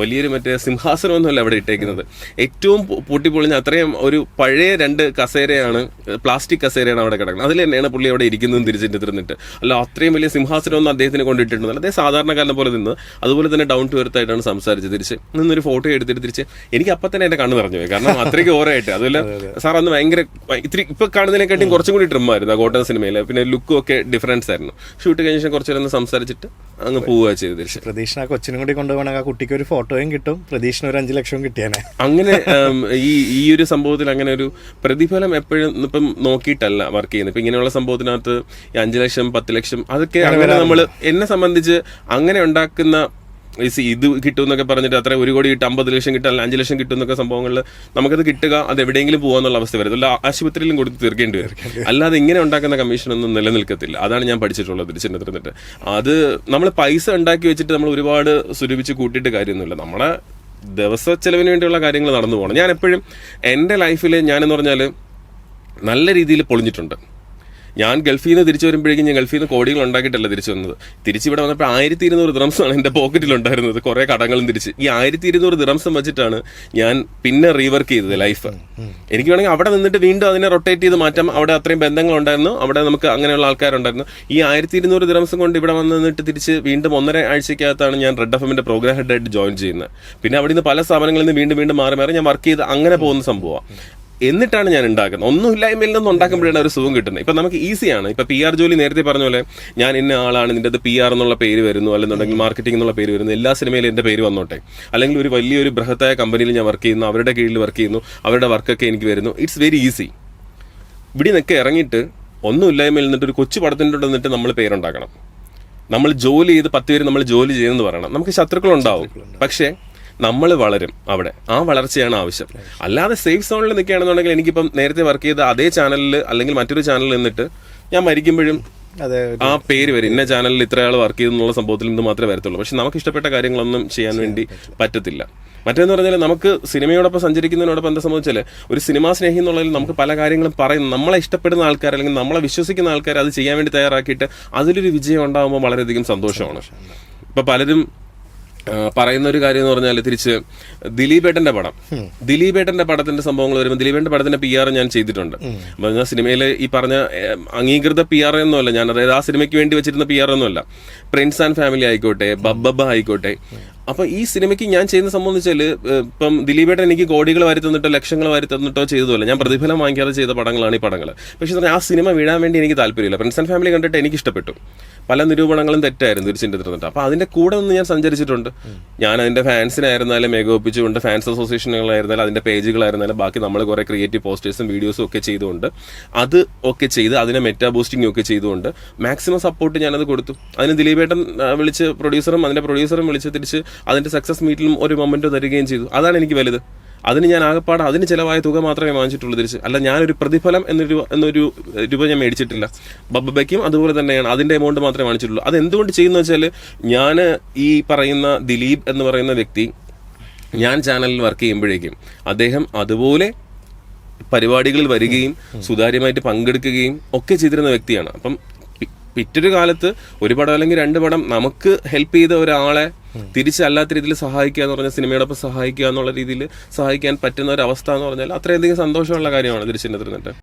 [SPEAKER 1] വലിയൊരു സിംഹാസനമൊന്നുമല്ല അവിടെ ഇട്ടേക്കുന്നത്. ഏറ്റവും പൊട്ടിപ്പൊളിഞ്ഞ അത്രയും ഒരു പഴയ 2 കസേരയാണ്, പ്ലാസ്റ്റിക് കസേരയാണ് അവിടെ കിടക്കുന്നത്. അതിൽ തന്നെയാണ് പുള്ളി അവിടെ ഇരിക്കുന്നതും തിരിച്ചിട്ട് തിരുന്നിട്ട്. അല്ല അത്രയും വലിയ സിംഹാസനമൊന്നും അദ്ദേഹത്തിന് കൊണ്ടിട്ടിട്ടുണ്ടല്ലോ. അദ്ദേഹം സാധാരണക്കാരനെ പോലെ നിന്ന് അതുപോലെ തന്നെ ഡൗൺ ടു എർത്ത് ആയിട്ടാണ് സംസാരിച്ചത്. തിരിച്ച് നിന്നൊരു ഫോട്ടോ എടുത്തിട്ട് തിരിച്ച് എനിക്ക് അപ്പം തന്നെ എന്റെ കണ്ണ് നിറഞ്ഞു പോയി. കാരണം അത്രയ്ക്ക് ഓവറായിട്ട്. അതുപോലെ സാർ അന്ന് ഭയങ്കര ഇത്തിരി ഇപ്പൊ കാണുന്നതിനെക്കാട്ടും കുറച്ചും കൂടി ട്രിമ്മായിരുന്നു ആ കോട്ടൺ സിനിമയിൽ. പിന്നെ ലുക്കും ഒക്കെ ഡിഫറൻസ് ആയിരുന്നു. ഷൂട്ട് കഴിഞ്ഞ ശേഷം കുറച്ചു നേരം സംസാരിച്ചിട്ട് അങ്ങ് പോവുക ചെയ്തു. തിരിച്ച്
[SPEAKER 2] പ്രതീക്ഷ കൊച്ചിനും കൂടി കൊണ്ടുപോകണം, ആ കുട്ടിക്ക് ഒരു ഫോട്ടോയും കിട്ടും, പ്രതീക്ഷ ഒരു 5 ലക്ഷം കിട്ടിയാനെ.
[SPEAKER 1] അങ്ങനെ ഈ ഒരു സംഭവത്തിൽ അങ്ങനെ ഒരു പ്രതിഫലം എപ്പോഴും ഇപ്പം നോക്കിയിട്ടല്ല വർക്ക് ചെയ്യുന്നത്. ഇപ്പൊ ഇങ്ങനെയുള്ള സംഭവത്തിനകത്ത് 5 ലക്ഷം 10 ലക്ഷം അതൊക്കെ അങ്ങനെ നമ്മൾ എന്നെ സംബന്ധിച്ച് അങ്ങനെ ഉണ്ടാക്കുന്ന ഇത് കിട്ടും എന്നൊക്കെ പറഞ്ഞിട്ട് അത്ര 1 കോടി കിട്ടും, 50 ലക്ഷം കിട്ടും, അല്ല 5 ലക്ഷം കിട്ടും എന്നൊക്കെ സംഭവങ്ങളിൽ നമുക്കത് കിട്ടുക അത് എവിടെയെങ്കിലും പോകാന്നുള്ള അവസ്ഥ വരും. അല്ല ആശുപത്രിയിലും കൊടുത്ത് തീർക്കേണ്ടി വരും. അല്ലാതെ ഇങ്ങനെ ഉണ്ടാക്കുന്ന കമ്മീഷനൊന്നും നിലനിൽക്കത്തില്ല. അതാണ് ഞാൻ പഠിച്ചിട്ടുള്ളത് തിരിച്ചിട്ട്. അത് നമ്മൾ പൈസ ഉണ്ടാക്കി വെച്ചിട്ട് നമ്മൾ ഒരുപാട് സ്വരൂപിച്ച് കൂട്ടിയിട്ട് കാര്യമൊന്നുമില്ല. നമ്മളെ ദിവസ ചെലവിന് വേണ്ടിയുള്ള കാര്യങ്ങൾ നടന്നു പോകണം. ഞാൻ എപ്പോഴും എൻ്റെ ലൈഫിൽ ഞാനെന്ന് പറഞ്ഞാൽ നല്ല രീതിയിൽ പൊളിഞ്ഞിട്ടുണ്ട്. ഞാൻ ഗൾഫിൽ നിന്ന് തിരിച്ചു വരുമ്പോഴേക്കും ഞാൻ ഗൾഫിൽ നിന്ന് കോടികൾ ഉണ്ടാക്കിയിട്ടല്ല തിരിച്ചു വന്നത്. തിരിച്ചിവിടെ വന്നപ്പോൾ 1200 ദിറംസാണ് എൻ്റെ പോക്കറ്റിലുണ്ടായിരുന്നത്. കുറേ കടങ്ങളും തിരിച്ച് ഈ 1200 ദിറംസം വെച്ചിട്ടാണ് ഞാൻ പിന്നെ റീവർക്ക് ചെയ്തത് ലൈഫ്. എനിക്ക് വേണമെങ്കിൽ അവിടെ നിന്നിട്ട് വീണ്ടും അതിനെ റൊട്ടേറ്റ് ചെയ്ത് മാറ്റാം. അവിടെ അത്രയും ബന്ധങ്ങളുണ്ടായിരുന്നു, അവിടെ നമുക്ക് അങ്ങനെയുള്ള ആൾക്കാരുണ്ടായിരുന്നു. ഈ 1200 ദിറംസം കൊണ്ട് ഇവിടെ വന്ന് നിന്നിട്ട് തിരിച്ച് വീണ്ടും 1.5 ആഴ്ചക്കകത്താണ് ഞാൻ റെഡ് എഫ്എമ്മിന്റെ പ്രോഗ്രാം ഹെഡായിട്ട് ജോയിൻ ചെയ്യുന്നത്. പിന്നെ അവിടെ നിന്ന് പല സ്ഥാപനങ്ങളിൽ നിന്ന് വീണ്ടും മാറി ഞാൻ വർക്ക് ചെയ്ത് അങ്ങനെ പോകുന്ന സംഭവമാണ്. എന്നിട്ടാണ് ഞാൻ ഉണ്ടാക്കുന്നത്. ഒന്നുമില്ലായ്മയിൽ നിന്ന് ഉണ്ടാക്കുമ്പോഴാണ് ഒരു സുഖം കിട്ടുന്നത്. ഇപ്പൊ നമുക്ക് ഈസിയാണ്. ഇപ്പൊ PR ജോലി നേരത്തെ പറഞ്ഞ പോലെ ഞാൻ ഇന്ന ആളാണ്, നിന്റെ അത് PR എന്നുള്ള പേര് വരുന്നു, അല്ലെന്നുണ്ടെങ്കിൽ മാർക്കറ്റിംഗ് എന്നുള്ള പേര് വരുന്നു, എല്ലാ സിനിമയിലും എന്റെ പേര് വന്നോട്ടെ. അല്ലെങ്കിൽ ഒരു വലിയൊരു ബൃഹത്തായ കമ്പനിയിൽ ഞാൻ വർക്ക് ചെയ്യുന്നു, അവരുടെ കീഴിൽ വർക്ക് ചെയ്യുന്നു, അവരുടെ വർക്കൊക്കെ എനിക്ക് വരുന്നു. It's very easy. ഇവിടെ നിന്നൊക്കെ ഇറങ്ങിയിട്ട് ഒന്നുമില്ലായ്മയിൽ നിന്നിട്ട് ഒരു കൊച്ചു പടത്തിൻ്റെ നിന്നിട്ട് നമ്മൾ പേരുണ്ടാക്കണം. നമ്മൾ ജോലി ചെയ്ത് 10 പേര് നമ്മൾ ജോലി ചെയ്യുന്നത് പറയണം. നമുക്ക് ശത്രുക്കളുണ്ടാവും, പക്ഷേ നമ്മൾ വളരും. അവിടെ ആ വളർച്ചയാണ് ആവശ്യം. അല്ലാതെ സേഫ് സോണിൽ നിൽക്കുകയാണെന്നുണ്ടെങ്കിൽ എനിക്കിപ്പം നേരത്തെ വർക്ക് ചെയ്ത അതേ ചാനലിൽ അല്ലെങ്കിൽ മറ്റൊരു ചാനലിൽ നിന്നിട്ട് ഞാൻ മരിക്കുമ്പോഴും ആ പേര് വരും, ഇന്ന ചാനലിൽ ഇത്രയാൾ വർക്ക് ചെയ്തെന്നുള്ള സംഭവത്തിൽ നിന്ന് മാത്രമേ വരത്തുള്ളൂ. പക്ഷെ നമുക്ക് ഇഷ്ടപ്പെട്ട കാര്യങ്ങളൊന്നും ചെയ്യാൻ വേണ്ടി പറ്റത്തില്ല. മറ്റേന്ന് പറഞ്ഞാൽ നമുക്ക് സിനിമയോടൊപ്പം സഞ്ചരിക്കുന്നതിനോടൊപ്പം എന്താ സംഭവിച്ചാൽ ഒരു സിനിമാ സ്നേഹി എന്നുള്ളതിൽ നമുക്ക് പല കാര്യങ്ങളും പറയും. നമ്മളെ ഇഷ്ടപ്പെടുന്ന ആൾക്കാർ അല്ലെങ്കിൽ നമ്മളെ വിശ്വസിക്കുന്ന ആൾക്കാർ അത് ചെയ്യാൻ വേണ്ടി തയ്യാറാക്കിയിട്ട് അതിലൊരു വിജയം ഉണ്ടാകുമ്പോൾ വളരെയധികം സന്തോഷമാണ്. ഇപ്പൊ പലരും പറയുന്ന ഒരു കാര്യം എന്ന് പറഞ്ഞാൽ തിരിച്ച് ദിലീപേട്ടന്റെ പടത്തിന്റെ സംഭവങ്ങൾ വരുമ്പോൾ ദിലീപേട്ടന്റെ പടത്തിന്റെ PR ഞാൻ ചെയ്തിട്ടുണ്ട്. അപ്പൊ ഞാൻ സിനിമയിൽ ഈ പറഞ്ഞ അംഗീകൃത PR ഒന്നുമല്ല ഞാൻ, അതായത് ആ സിനിമയ്ക്ക് വേണ്ടി വെച്ചിരുന്ന PR ഒന്നുമല്ല. പ്രിൻസ് ആൻഡ് ഫാമിലി ആയിക്കോട്ടെ, ബബ്ബ ആയിക്കോട്ടെ. അപ്പൊ ഈ സിനിമയ്ക്ക് ഞാൻ ചെയ്യുന്ന സംഭവം എന്ന് വെച്ചാൽ ഇപ്പം ദിലീപേട്ടൻ എനിക്ക് കോടികൾ വാരി തന്നിട്ടോ ലക്ഷങ്ങൾ വാരി തന്നിട്ടോ ചെയ്തതല്ല. ഞാൻ പ്രതിഫലം വാങ്ങിക്കാതെ ചെയ്ത പടങ്ങളാണ് ഈ പടങ്ങൾ. പക്ഷെ ആ സിനിമ വീഴാൻ വേണ്ടി എനിക്ക് താല്പര്യമില്ല. പ്രിൻസ് ആൻഡ് ഫാമിലി കണ്ടിട്ട് എനിക്ക് ഇഷ്ടപ്പെട്ടു. പല നിരൂപണങ്ങളും തെറ്റായിരുന്നു തിരിച്ചിട്ട് തന്നിട്ട്. അപ്പൊ അതിന്റെ കൂടെ നിന്ന് ഞാൻ സഞ്ചരിച്ചിട്ടുണ്ട്. ഞാൻ അതിന്റെ ഫാൻസിനായിരുന്നാലും ഏകോപിപ്പിച്ചുകൊണ്ട് ഫാൻസ് അസോസിയേഷനുകളായിരുന്നാലും അതിന്റെ പേജുകളായിരുന്നാലും ബാക്കി നമ്മൾ കുറെ ക്രിയേറ്റീവ് പോസ്റ്റേഴ്സും വീഡിയോസും ഒക്കെ ചെയ്തുകൊണ്ട് അത് ഒക്കെ ചെയ്ത് അതിനെ മെറ്റാ ബൂസ്റ്റിംഗ് ഒക്കെ ചെയ്തുകൊണ്ട് മാക്സിമം സപ്പോർട്ട് ഞാനത് കൊടുത്തു. അതിന് ദിലീപേട്ടൻ വിളിച്ച് അതിന്റെ പ്രൊഡ്യൂസറും വിളിച്ച് തിരിച്ച് അതിന്റെ സക്സസ് മീറ്റിലും ഒരു മൊമെന്റ് തരികയും ചെയ്തു. അതാണ് എനിക്ക് വലുത്. അതിന് ഞാൻ ആകെപ്പാട് അതിന് ചിലവായ തുക മാത്രമേ വാങ്ങിച്ചിട്ടുള്ളൂ തിരിച്ച്. അല്ല ഞാനൊരു പ്രതിഫലം എന്നൊരു രൂപ ഞാൻ മേടിച്ചിട്ടില്ല. ബബ്ബയ്ക്കും അതുപോലെ തന്നെയാണ്, അതിന്റെ എമൗണ്ട് മാത്രമേ വാങ്ങിച്ചിട്ടുള്ളൂ. അത് എന്തുകൊണ്ട് ചെയ്യുന്ന വെച്ചാൽ ഞാൻ ഈ പറയുന്ന ദിലീപ് എന്ന് പറയുന്ന വ്യക്തി ഞാൻ ചാനലിൽ വർക്ക് ചെയ്യുമ്പോഴേക്കും അദ്ദേഹം അതുപോലെ പരിപാടികളിൽ വരികയും സുതാര്യമായിട്ട് പങ്കെടുക്കുകയും ഒക്കെ ചെയ്തിരുന്ന വ്യക്തിയാണ്. അപ്പം പിറ്റൊരു കാലത്ത് ഒരു പടം അല്ലെങ്കിൽ 2 പടം നമുക്ക് ഹെൽപ്പ് ചെയ്ത ഒരാളെ തിരിച്ചല്ലാത്ത രീതിയിൽ സഹായിക്കുക എന്ന് പറഞ്ഞാൽ സിനിമയോടൊപ്പം സഹായിക്കുക എന്നുള്ള രീതിയിൽ സഹായിക്കാൻ പറ്റുന്ന ഒരു അവസ്ഥ എന്ന് പറഞ്ഞാൽ അത്രയധികം സന്തോഷമുള്ള കാര്യമാണ് തിരിച്ചിരുന്നിട്ട്.